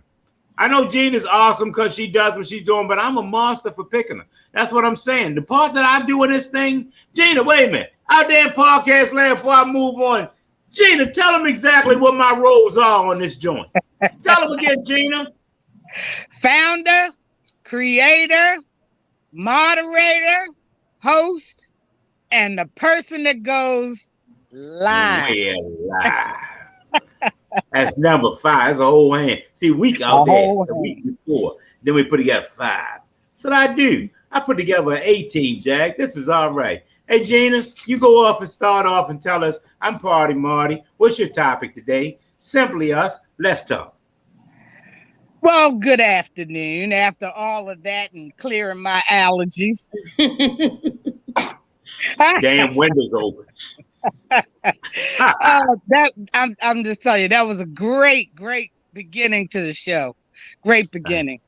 I know Gina's awesome because she does what she's doing, but I'm a monster for picking her. That's what I'm saying. The part that I do in this thing, Gina, wait a minute. Out there in podcast land before I move on. Gina, tell them exactly what my roles are on this joint. Tell them again, Gina. Founder, creator, moderator, host, and the person that goes live. Yeah, live. That's number 5. That's a whole hand. See, week out there, the week before. Then we put together 5. So I do. I put together an 18, Jack. This is all right. Hey, Gina, you go off and start off and tell us, I'm Party Marty. What's your topic today? Simply us. Let's talk. Well, good afternoon. After all of that and clearing my allergies. Damn windows open. I'm just telling you, that was a great beginning to the show. Great beginning.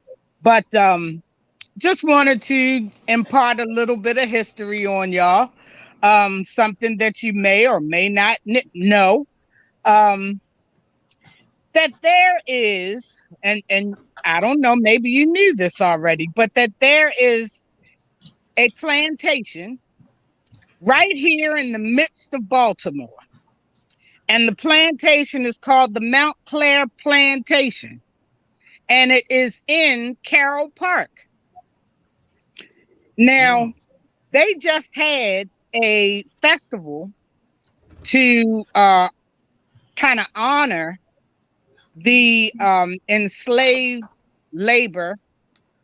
But just wanted to impart a little bit of history on y'all. Something that you may or may not know. That there is, and I don't know, maybe you knew this already, but that there is a plantation right here in the midst of Baltimore. And the plantation is called the Mount Clair Plantation. And it is in Carroll Park. Now, they just had a festival to kind of honor the enslaved labor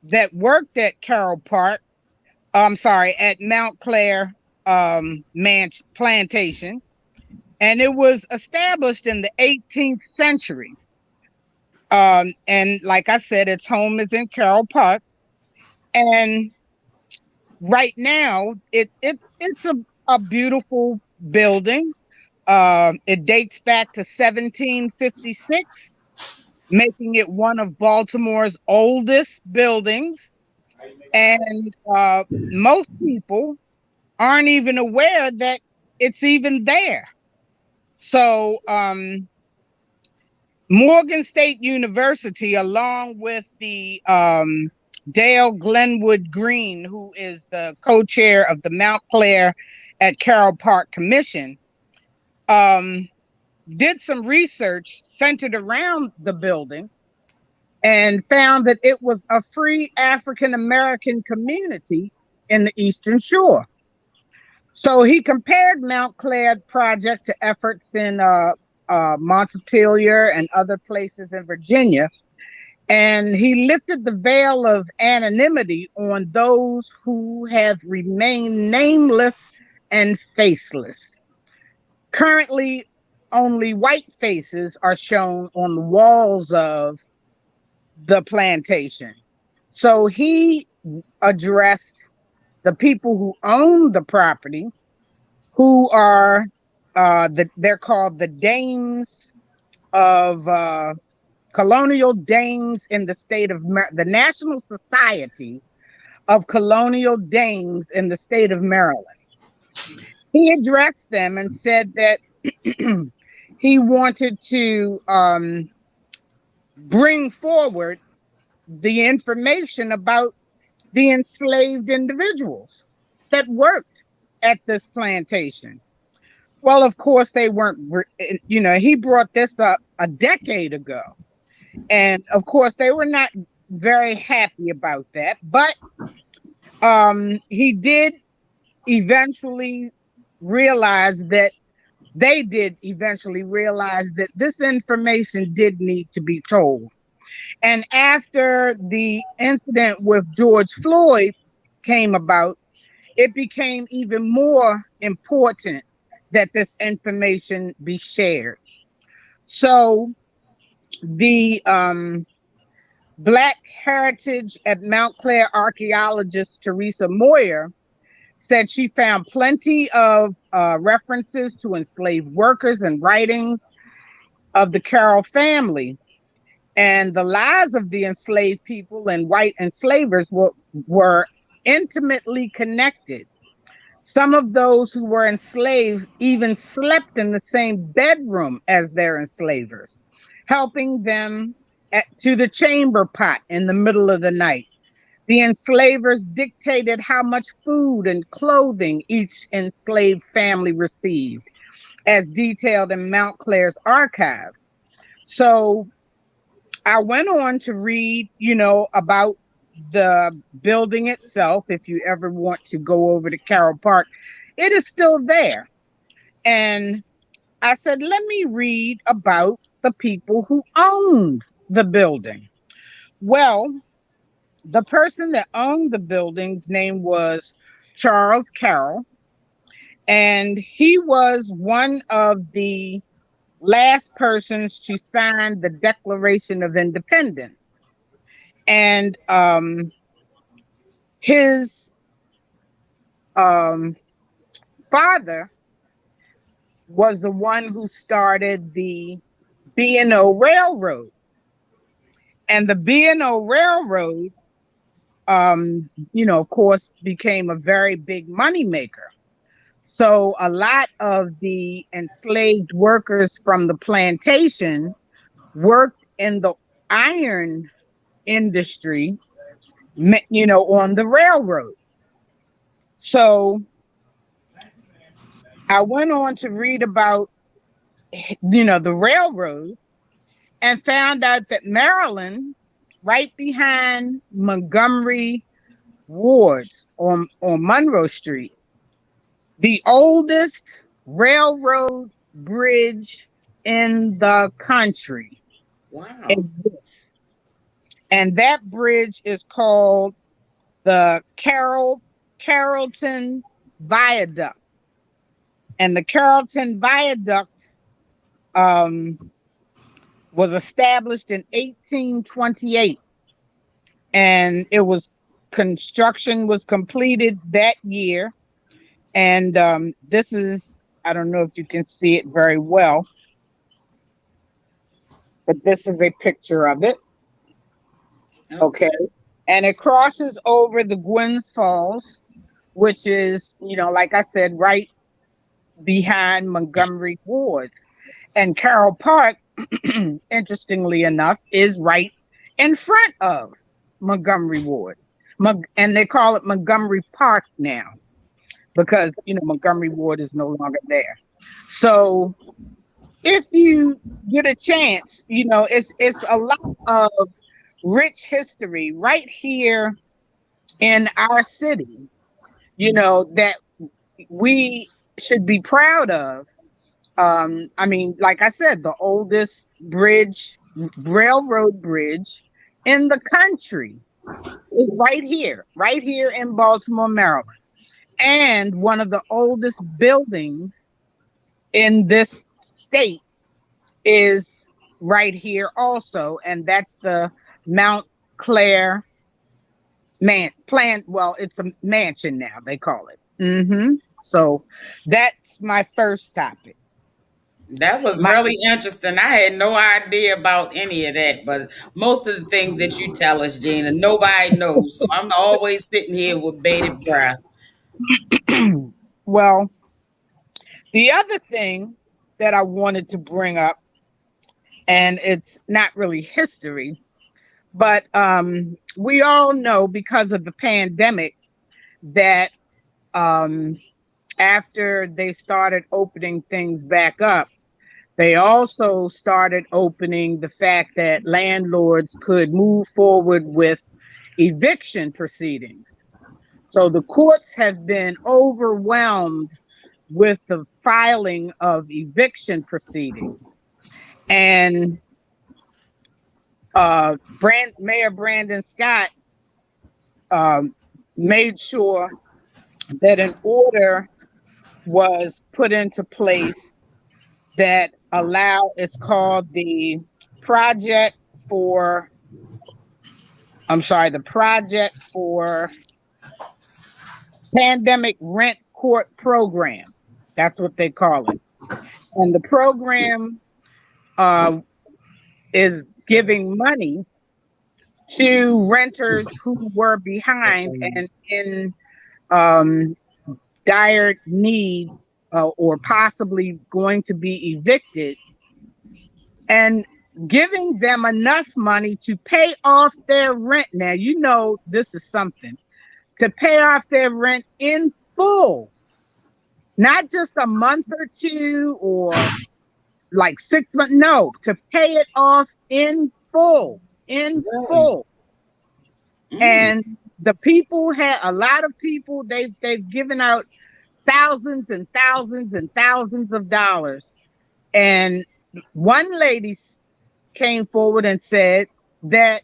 that worked at Carroll Park. At Mount Clair Plantation. And it was established in the 18th century. And like I said, its home is in Carroll Park. And right now, it's a beautiful building. It dates back to 1756, making it one of Baltimore's oldest buildings. And most people aren't even aware that it's even there. So Morgan State University, along with the Dale Glenwood Green, who is the co-chair of the Mount Clair at Carroll Park Commission, did some research centered around the building and found that it was a free African-American community in the Eastern Shore. So he compared Mount Clair project to efforts in Montpelier and other places in Virginia. And he lifted the veil of anonymity on those who have remained nameless and faceless. Currently, only white faces are shown on the walls of the plantation. So he addressed the people who own the property, who are they're called the Dames of Colonial Dames in the state of the National Society of Colonial Dames in the state of Maryland. He addressed them and said that he wanted to bring forward the information about the enslaved individuals that worked at this plantation. Well, of course, they weren't, he brought this up a decade ago. And of course, they were not very happy about that. But he did eventually realize that this information did need to be told. And after the incident with George Floyd came about, it became even more important that this information be shared. So the Black Heritage at Mount Clair archaeologist Teresa Moyer said she found plenty of references to enslaved workers and writings of the Carroll family. And the lives of the enslaved people and white enslavers were intimately connected. Some of those who were enslaved even slept in the same bedroom as their enslavers, helping them to the chamber pot in the middle of the night. The enslavers dictated how much food and clothing each enslaved family received, as detailed in Mount Clair's archives. So I went on to read, about the building itself. If you ever want to go over to Carroll Park, it is still there. And I said, let me read about the people who owned the building. Well, the person that owned the building's name was Charles Carroll, and he was one of the last persons to sign the Declaration of Independence. And his father was the one who started the B&O Railroad. And the B&O Railroad, of course, became a very big moneymaker. So a lot of the enslaved workers from the plantation worked in the iron industry, on the railroad. So I went on to read about, the railroad, and found out that Maryland, right behind Montgomery Wards on Monroe Street, the oldest railroad bridge in the country exists. And that bridge is called the Carrollton Viaduct. And the Carrollton Viaduct was established in 1828. And construction was completed that year. And this is, I don't know if you can see it very well, but this is a picture of it. Okay. And it crosses over the Gwynns Falls, which is, like I said, right behind Montgomery Wards. And Carroll Park, interestingly enough, is right in front of Montgomery Ward. And they call it Montgomery Park now, because Montgomery Ward is no longer there. So if you get a chance, it's a lot of rich history right here in our city, that we should be proud of. Like I said, the oldest railroad bridge in the country is right here in Baltimore, Maryland. And one of the oldest buildings in this state is right here also, and that's the Mount Clair well, it's a mansion now, they call it. So that's my first topic. That was really interesting. I had no idea about any of that, but most of the things that you tell us, Gina, nobody knows. So I'm always sitting here with bated breath. Well, the other thing that I wanted to bring up, and it's not really history, but we all know because of the pandemic that after they started opening things back up, they also started opening the fact that landlords could move forward with eviction proceedings. So the courts have been overwhelmed with the filing of eviction proceedings. And Mayor Brandon Scott made sure that an order was put into place that it's called the Project for Pandemic Rent Court Program. That's what they call it. And the program is giving money to renters who were behind and in dire need or possibly going to be evicted, and giving them enough money to pay off their rent. Now, you know, this is something, to pay off their rent in full, not just a month or two or like 6 months. No, to pay it off in full, And the people a lot of people, they've given out thousands and thousands and thousands of dollars. And one lady came forward and said that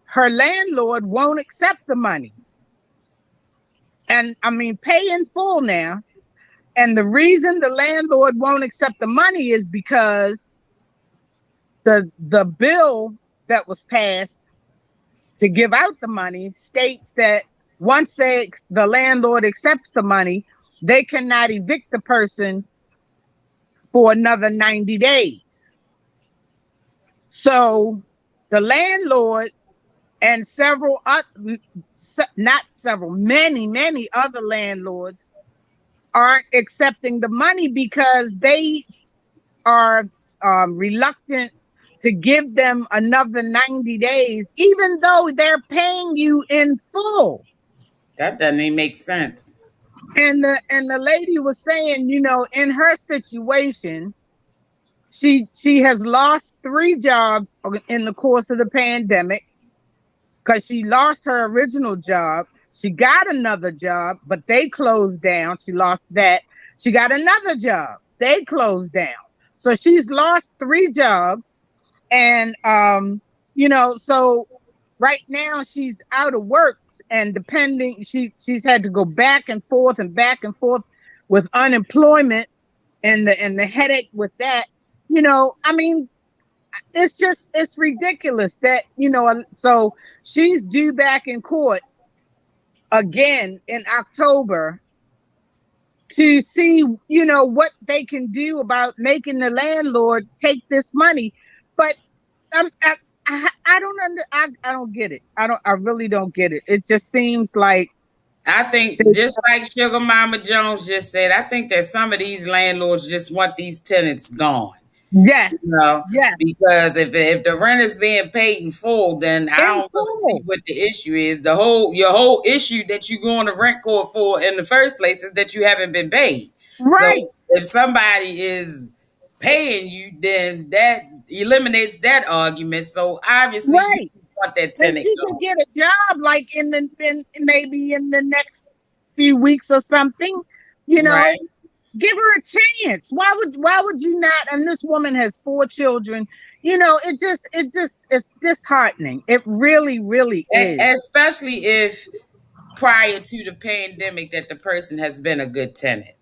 her landlord won't accept the money. And I mean, pay in full now. And the reason the landlord won't accept the money is because the bill that was passed to give out the money states that once the landlord accepts the money, they cannot evict the person for another 90 days. So the landlord and many other landlords aren't accepting the money because they are reluctant to give them another 90 days, even though they're paying you in full. That doesn't even make sense. And the lady was saying, you know, in her situation, she has lost 3 jobs in the course of the pandemic because she lost her original job. She got another job, but they closed down. She lost that. She got another job. They closed down. So she's lost 3 jobs. And, you know, so right now she's out of work, and she's had to go back and forth with unemployment and the headache with that. You know, I mean, it's ridiculous that, you know, so she's due back in court again in October to see, you know, what they can do about making the landlord take this money. But I don't get it. I really don't get it. It just seems like, I think, just like Sugar Mama Jones just said, I think that some of these landlords just want these tenants gone. Yes. You know? Yes. Because if the rent is being paid in full, then I don't really see what the issue is. Your whole issue that you go on the rent court for in the first place is that you haven't been paid. Right. So if somebody is paying you, then that eliminates that argument. So obviously, right. You want that tenant. She could get a job like maybe in the next few weeks or something. You know, right. Give her a chance. Why would you not? And this woman has 4 children. You know, it's disheartening. It really, really is. Especially if prior to the pandemic that the person has been a good tenant.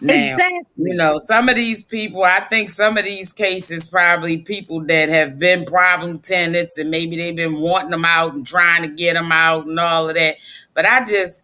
Now, Exactly. some of these people, I think some of these cases probably people that have been problem tenants and maybe they've been wanting them out and trying to get them out and all of that. But I just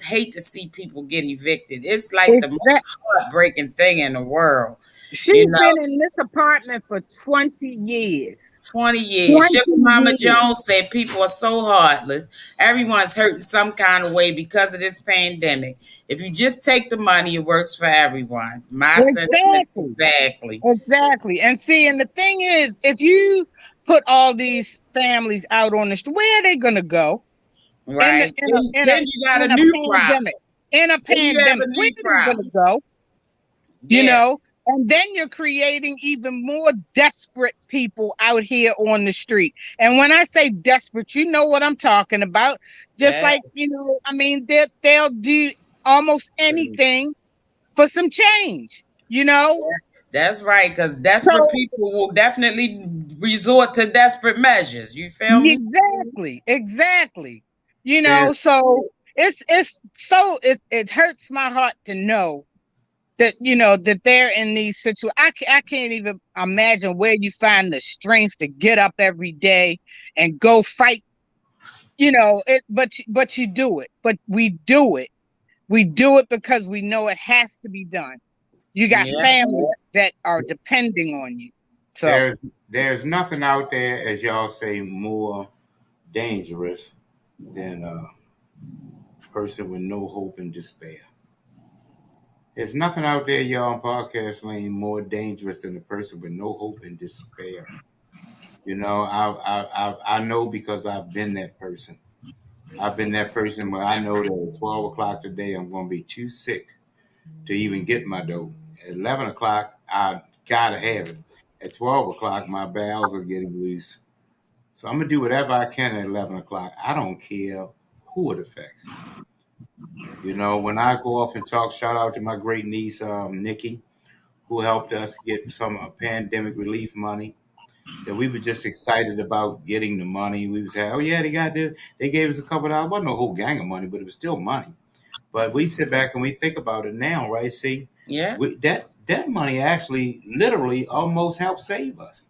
hate to see people get evicted. It's like the most Exactly. heartbreaking thing in the world. She's been in this apartment for 20 years. 20 years. 20 Sugar Mama years. Jones said people are so heartless. Everyone's hurting some kind of way because of this pandemic. If you just take the money, it works for everyone. My sentiment, exactly. Exactly. And see, and the thing is, if you put all these families out on the street, where are they going to go? Right. Then you got a new pandemic. In a pandemic, where are they going to go? You know? And then you're creating even more desperate people out here on the street. And when I say desperate, you know what I'm talking about. Just like, I mean, they'll do almost anything for some change, That's right, because desperate people will definitely resort to desperate measures. You feel me? Exactly. So it hurts my heart to know that that they're in these situations. I can't even imagine where you find the strength to get up every day and go fight. But you do it. But we do it. We do it because we know it has to be done. You got families that are depending on you. So there's nothing out there, as y'all say, more dangerous than a person with no hope and despair. There's nothing out there, y'all, on Podcast Lane more dangerous than a person with no hope and despair. I know because I've been that person. I've been that person where I know that at 12 o'clock today, I'm going to be too sick to even get my dough. At 11 o'clock, I got to have it. At 12 o'clock, my bowels are getting loose. So I'm going to do whatever I can at 11 o'clock. I don't care who it affects. When I go off and talk, shout out to my great niece, Nikki, who helped us get some pandemic relief money. That we were just excited about getting the money. We was saying, oh yeah, they got this. They gave us a couple of dollars. It wasn't a whole gang of money, but it was still money. But we sit back and we think about it now, right? See, that money actually literally almost helped save us.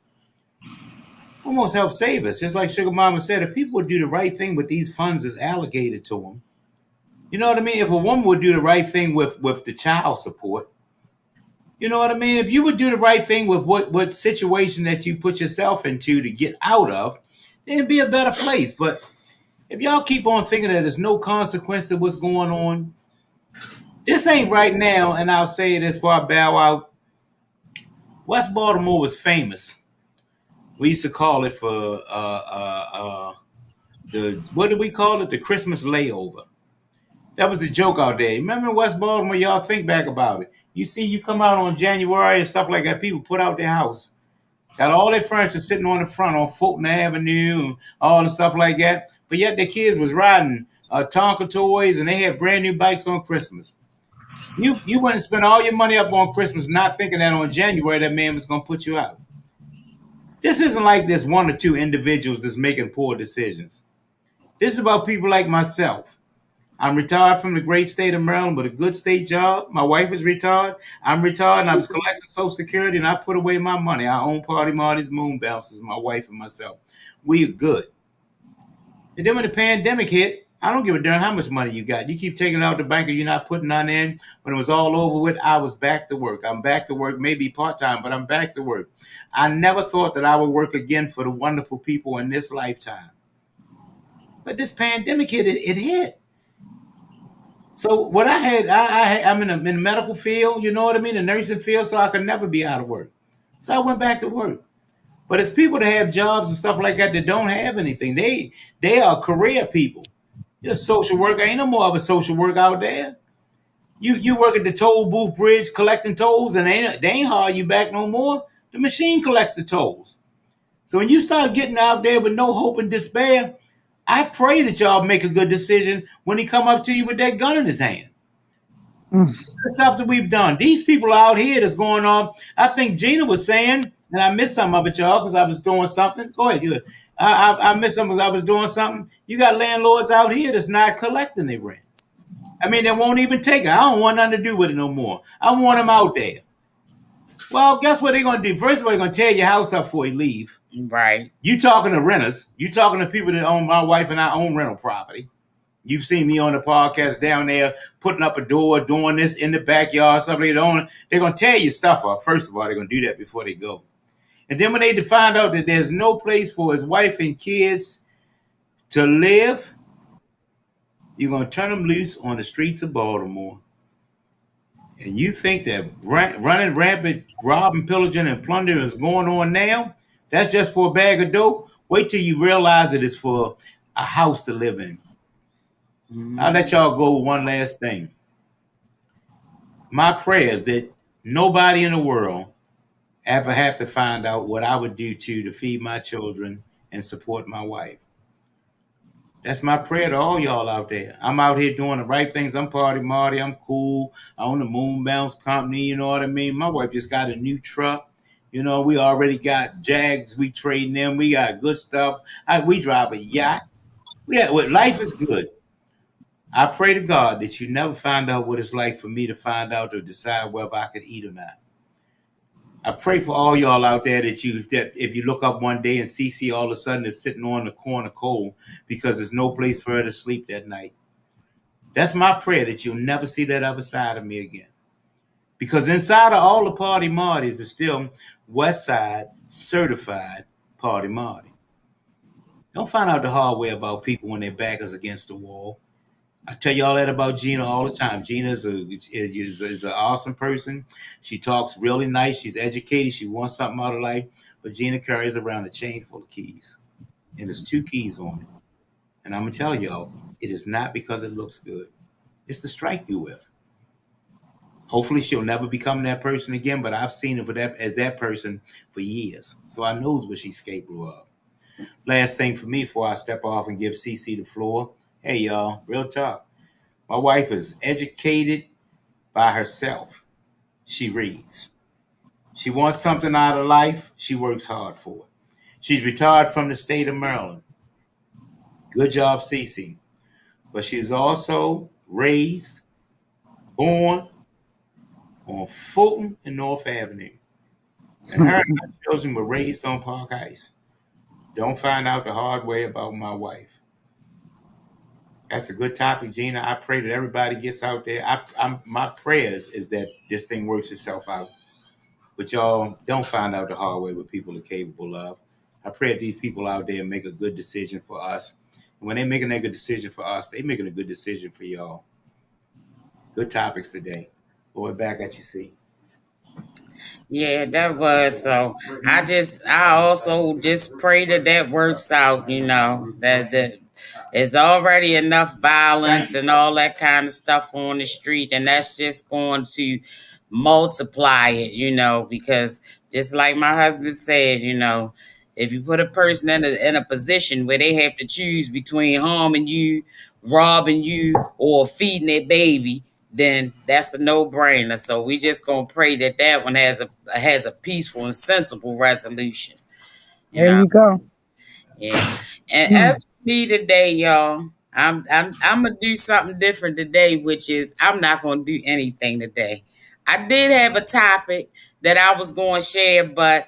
Just like Sugar Mama said, if people would do the right thing with these funds that's allocated to them, you know what I mean? If a woman would do the right thing with the child support, you know what I mean? If you would do the right thing with what situation that you put yourself into to get out of, then it'd be a better place. But if y'all keep on thinking that there's no consequence to what's going on, this ain't right now, and I'll say this before I bow out. West Baltimore was famous. We used to call it for what did we call it? The Christmas layover. That was a joke out there. Remember West Baltimore? Y'all think back about it. You come out on January and stuff like that. People put out their house, got all their furniture sitting on the front on Fulton Avenue, and all the stuff like that. But yet the kids was riding Tonka toys and they had brand new bikes on Christmas. You wouldn't spend all your money up on Christmas not thinking that on January that man was going to put you out. This isn't like there's one or two individuals that's making poor decisions. This is about people like myself. I'm retired from the great state of Maryland with a good state job. My wife is retired. I'm retired and I was collecting Social Security and I put away my money. I own Party Marty's Moon Bouncers, my wife and myself. We are good. And then when the pandemic hit, I don't give a darn how much money you got. You keep taking it out the bank or you're not putting none in. When it was all over with, I was back to work. I'm back to work, maybe part-time, but I'm back to work. I never thought that I would work again for the wonderful people in this lifetime. But this pandemic hit, it hit. So what I'm in the medical field, you know what I mean, the nursing field, so I could never be out of work. So I went back to work. But it's people that have jobs and stuff like that don't have anything. They are career people. You're a social worker. Ain't no more of a social worker out there. You work at the toll booth bridge collecting tolls, and they ain't hire you back no more. The machine collects the tolls. So when you start getting out there with no hope and despair, I pray that y'all make a good decision when he come up to you with that gun in his hand. The stuff that we've done. These people out here that's going on. I think Gina was saying, and I missed some of it, y'all, because I was doing something. Go ahead. I missed some because I was doing something. You got landlords out here that's not collecting their rent. I mean, they won't even take it. I don't want nothing to do with it no more. I want them out there. Well, guess what they're going to do? First of all, they're going to tear your house up before you leave. Right. You talking to renters. You talking to people that own, my wife and I own rental property. You've seen me on the podcast down there putting up a door, doing this in the backyard, something they own. They're going to tear your stuff up. First of all, they're going to do that before they go. And then when they find out that there's no place for his wife and kids to live, you're going to turn them loose on the streets of Baltimore. And you think that running rampant, robbing, pillaging, and plundering is going on now? That's just for a bag of dope? Wait till you realize it is for a house to live in. I'll let y'all go one last thing. My prayer is that nobody in the world ever have to find out what I would do to feed my children and support my wife. That's my prayer to all y'all out there. I'm out here doing the right things. I'm Party Marty. I'm cool. I own the Moon Bounce Company. You know what I mean? My wife just got a new truck. You know, we already got Jags. We trading them. We got good stuff. We drive a yacht. Life is good. I pray to God that you never find out what it's like for me to find out to decide whether I could eat or not. I pray for all y'all out there that if you look up one day and CC all of a sudden is sitting on the corner cold because there's no place for her to sleep that night. That's my prayer, that you'll never see that other side of me again. Because inside of all the Party Martys, there's still West Side certified Party Marty. Don't find out the hard way about people when their back is against the wall. I tell y'all that about Gina all the time. Gina is an awesome person. She talks really nice. She's educated. She wants something out of life. But Gina carries around a chain full of keys. And there's 2 keys on it. And I'm going to tell y'all, it is not because it looks good. It's to strike you with. Hopefully she'll never become that person again, but I've seen her as that person for years. So I knows what she's capable of. Last thing for me before I step off and give CC the floor. Hey, y'all, real talk. My wife is educated by herself. She reads. She wants something out of life. She works hard for it. She's retired from the state of Maryland. Good job, CC. But she's also raised, born on Fulton and North Avenue. And her and her children were raised on Park Heights. Don't find out the hard way about my wife. That's a good topic, Gina. I pray that everybody gets out there. My prayers is that this thing works itself out. But y'all don't find out the hard way what people are capable of. I pray that these people out there make a good decision for us. And when they're making a good decision for us, they're making a good decision for y'all. Good topics today. Boy, back at you, see. Yeah, that was so. I also just pray that works out. You know that there's already enough violence and all that kind of stuff on the street, and that's just going to multiply it. You know, because just like my husband said, you know, if you put a person in a position where they have to choose between harming you, robbing you, or feeding their baby, then that's a no-brainer. So we just gonna pray that one has a peaceful and sensible resolution. There you go. Yeah. And as for me today, y'all, I'm gonna do something different today, which is I'm not gonna do anything today. I did have a topic that I was going to share, but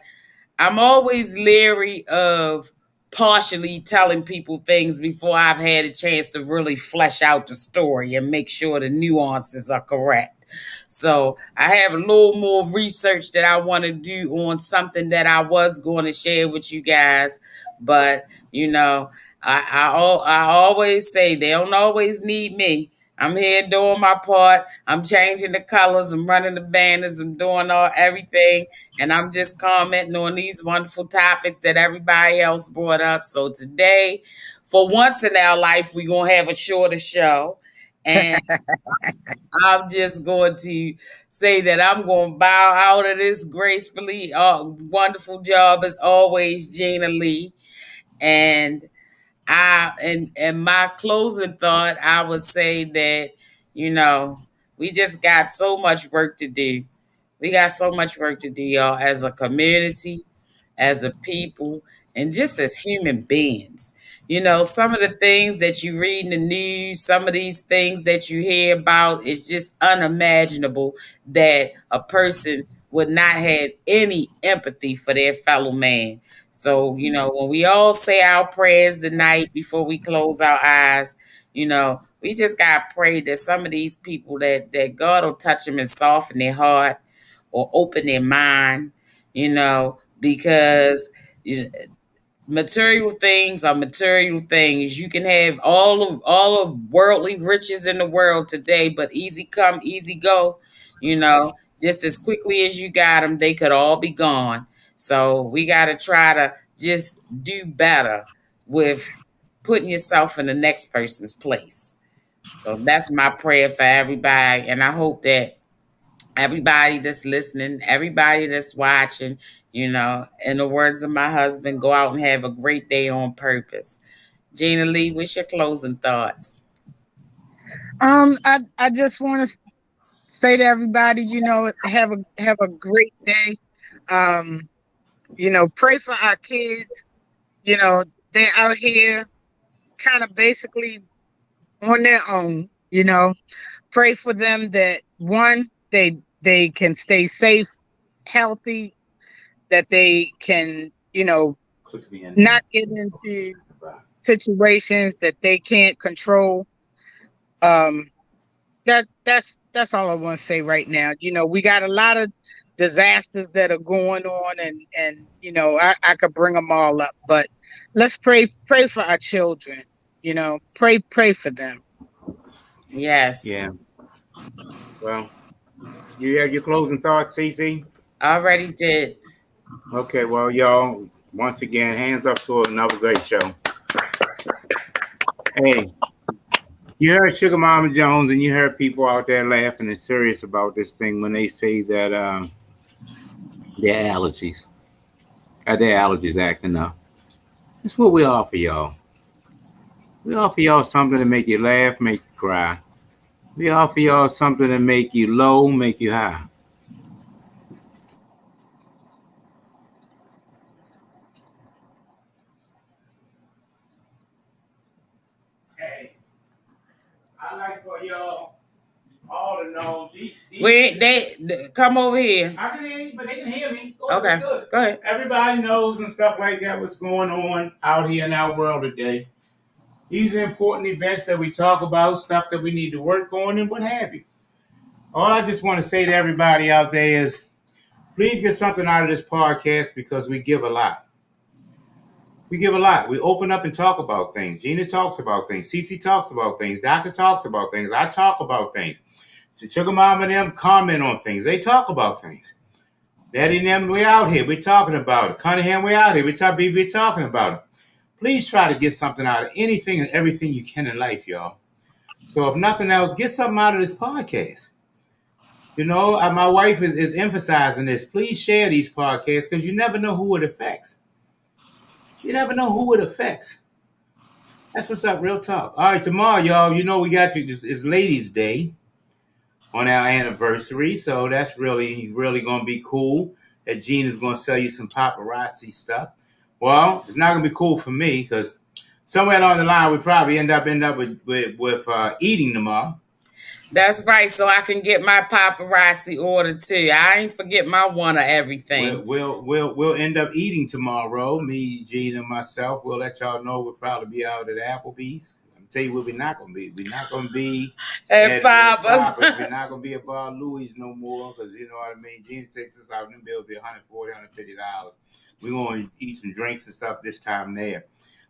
I'm always leery of partially telling people things before I've had a chance to really flesh out the story and make sure the nuances are correct. So I have a little more research that I want to do on something that I was going to share with you guys. But, you know, I always say they don't always need me. I'm here doing my part. I'm changing the colors. I'm running the banners. I'm doing everything. And I'm just commenting on these wonderful topics that everybody else brought up. So today, for once in our life, we're going to have a shorter show. And I'm just going to say that I'm going to bow out of this gracefully. Wonderful job as always, Gina Lee. And my closing thought, I would say that, you know, we just got so much work to do. We got so much work to do, y'all, as a community, as a people, and just as human beings. Some of the things that you read in the news, some of these things that you hear about, it's just unimaginable that a person would not have any empathy for their fellow man. So, when we all say our prayers tonight before we close our eyes, we just gotta pray that some of these people that God will touch them and soften their heart or open their mind, because material things are material things. You can have all of worldly riches in the world today, but easy come, easy go. Just as quickly as you got them, they could all be gone. So we got to try to just do better with putting yourself in the next person's place. So that's my prayer for everybody, and I hope that everybody that's listening, everybody that's watching, in the words of my husband, go out and have a great day on purpose. Gina Lee, what's your closing thoughts? I just want to say to everybody, have a great day. Pray for our kids. They're out here kind of basically on their own. Pray for them that one, they can stay safe, healthy, that they can, not get into situations that they can't control. That's all I want to say right now. We got a lot of disasters that are going on, and I could bring them all up, but let's pray for our children. Pray for them. Yes. Yeah. Well, you have your closing thoughts, CC? Already did. Okay, well, y'all, once again, hands up to another great show. Hey, you heard Sugar Mama Jones, and you heard people out there laughing and serious about this thing when they say that their allergies acting up. That's what we offer y'all. We offer y'all something to make you laugh, make you cry. We offer y'all something to make you low, make you high. Hey, I like for y'all all to know these Wait, they come over here. I can hear you, but they can hear me. Okay, Good. go ahead. Everybody knows and stuff like that what's going on out here in our world today. These are important events that we talk about, stuff that we need to work on, and what have you. All I just want to say to everybody out there is, please get something out of this podcast, because we give a lot. We give a lot. We open up and talk about things. Gina talks about things. Cece talks about things. Doctor talks about things. I talk about things. So Sugar Mama and them comment on things. They talk about things. Daddy and them, we out here. We're talking about it. Cunningham, we out here. We're talking about it. Please try to get something out of anything and everything you can in life, y'all. So if nothing else, get something out of this podcast. My wife is emphasizing this. Please share these podcasts, because you never know who it affects. You never know who it affects. That's what's up, real talk. All right, tomorrow, y'all, we got you. It's Ladies' Day on our anniversary, so that's really, really going to be cool. That Gina's going to sell you some paparazzi stuff. Well, it's not going to be cool for me, because somewhere along the line, we probably end up with eating tomorrow. That's right, so I can get my paparazzi order too. I ain't forget my one of everything. We'll end up eating tomorrow. Me, Gina, and myself. We'll let y'all know we'll probably be out at Applebee's. I'll tell you what we're not going to be. We're not going to be at Papa's. We're not going to be at Bar Louie's no more, because you know what I mean. Gina takes us out, and them bills be $140, $150. We're going to eat some drinks and stuff this time there.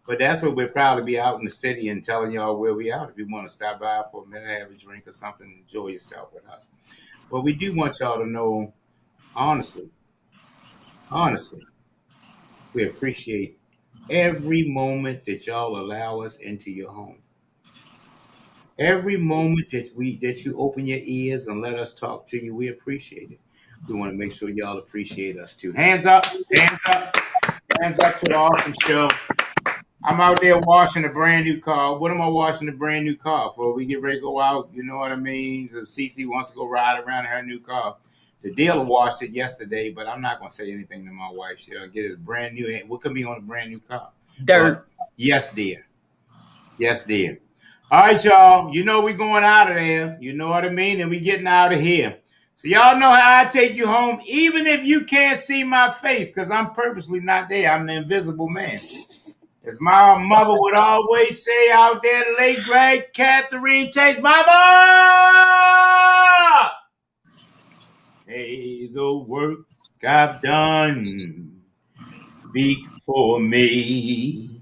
But that's what we'll probably be out in the city and telling y'all where we out. If you want to stop by for a minute, have a drink or something, enjoy yourself with us. But we do want y'all to know, honestly, we appreciate every moment that y'all allow us into your home. Every moment that you open your ears and let us talk to you, we appreciate it. We want to make sure y'all appreciate us too. Hands up, hands up, hands up to the awesome show. I'm out there washing a brand new car. What am I washing a brand new car for? We get ready to go out, you know what I mean? So Cece wants to go ride around in her new car. The dealer washed it yesterday, but I'm not gonna say anything to my wife. She'll get his brand new. What could be on a brand new car? Dirt. But yes, dear. Yes, dear. All right, y'all. You know we going out of there. You know what I mean? And we getting out of here. So y'all know how I take you home, even if you can't see my face, because I'm purposely not there. I'm the invisible man. As my mother would always say out there, the late great Catherine Tate, Mama! May the work I've done speak for me.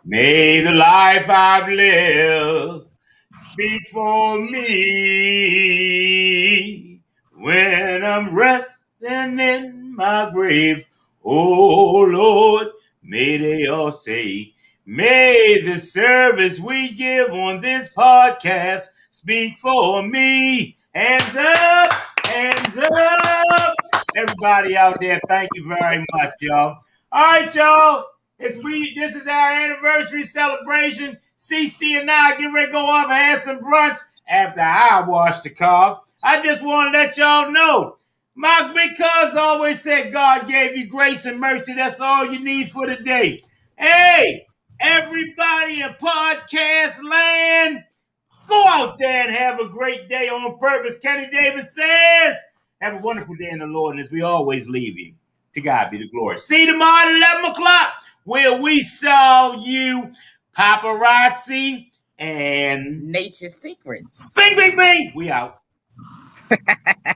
May the life I've lived speak for me. When I'm resting in my grave, oh Lord, may they all say, may the service we give on this podcast speak for me. Hands up, hands up. Everybody out there, thank you very much, y'all. All right, y'all. This is our anniversary celebration. CC and I get ready to go off and have some brunch after I wash the car. I just want to let y'all know, my big cuz always said God gave you grace and mercy. That's all you need for the day. Hey, everybody in podcast land, go out there and have a great day on purpose. Kenny Davis says, have a wonderful day in the Lord. And as we always leave you, to God be the glory. See you tomorrow at 11 o'clock, where we saw you paparazzi and Nature Secrets. bing, bing, bing. We out.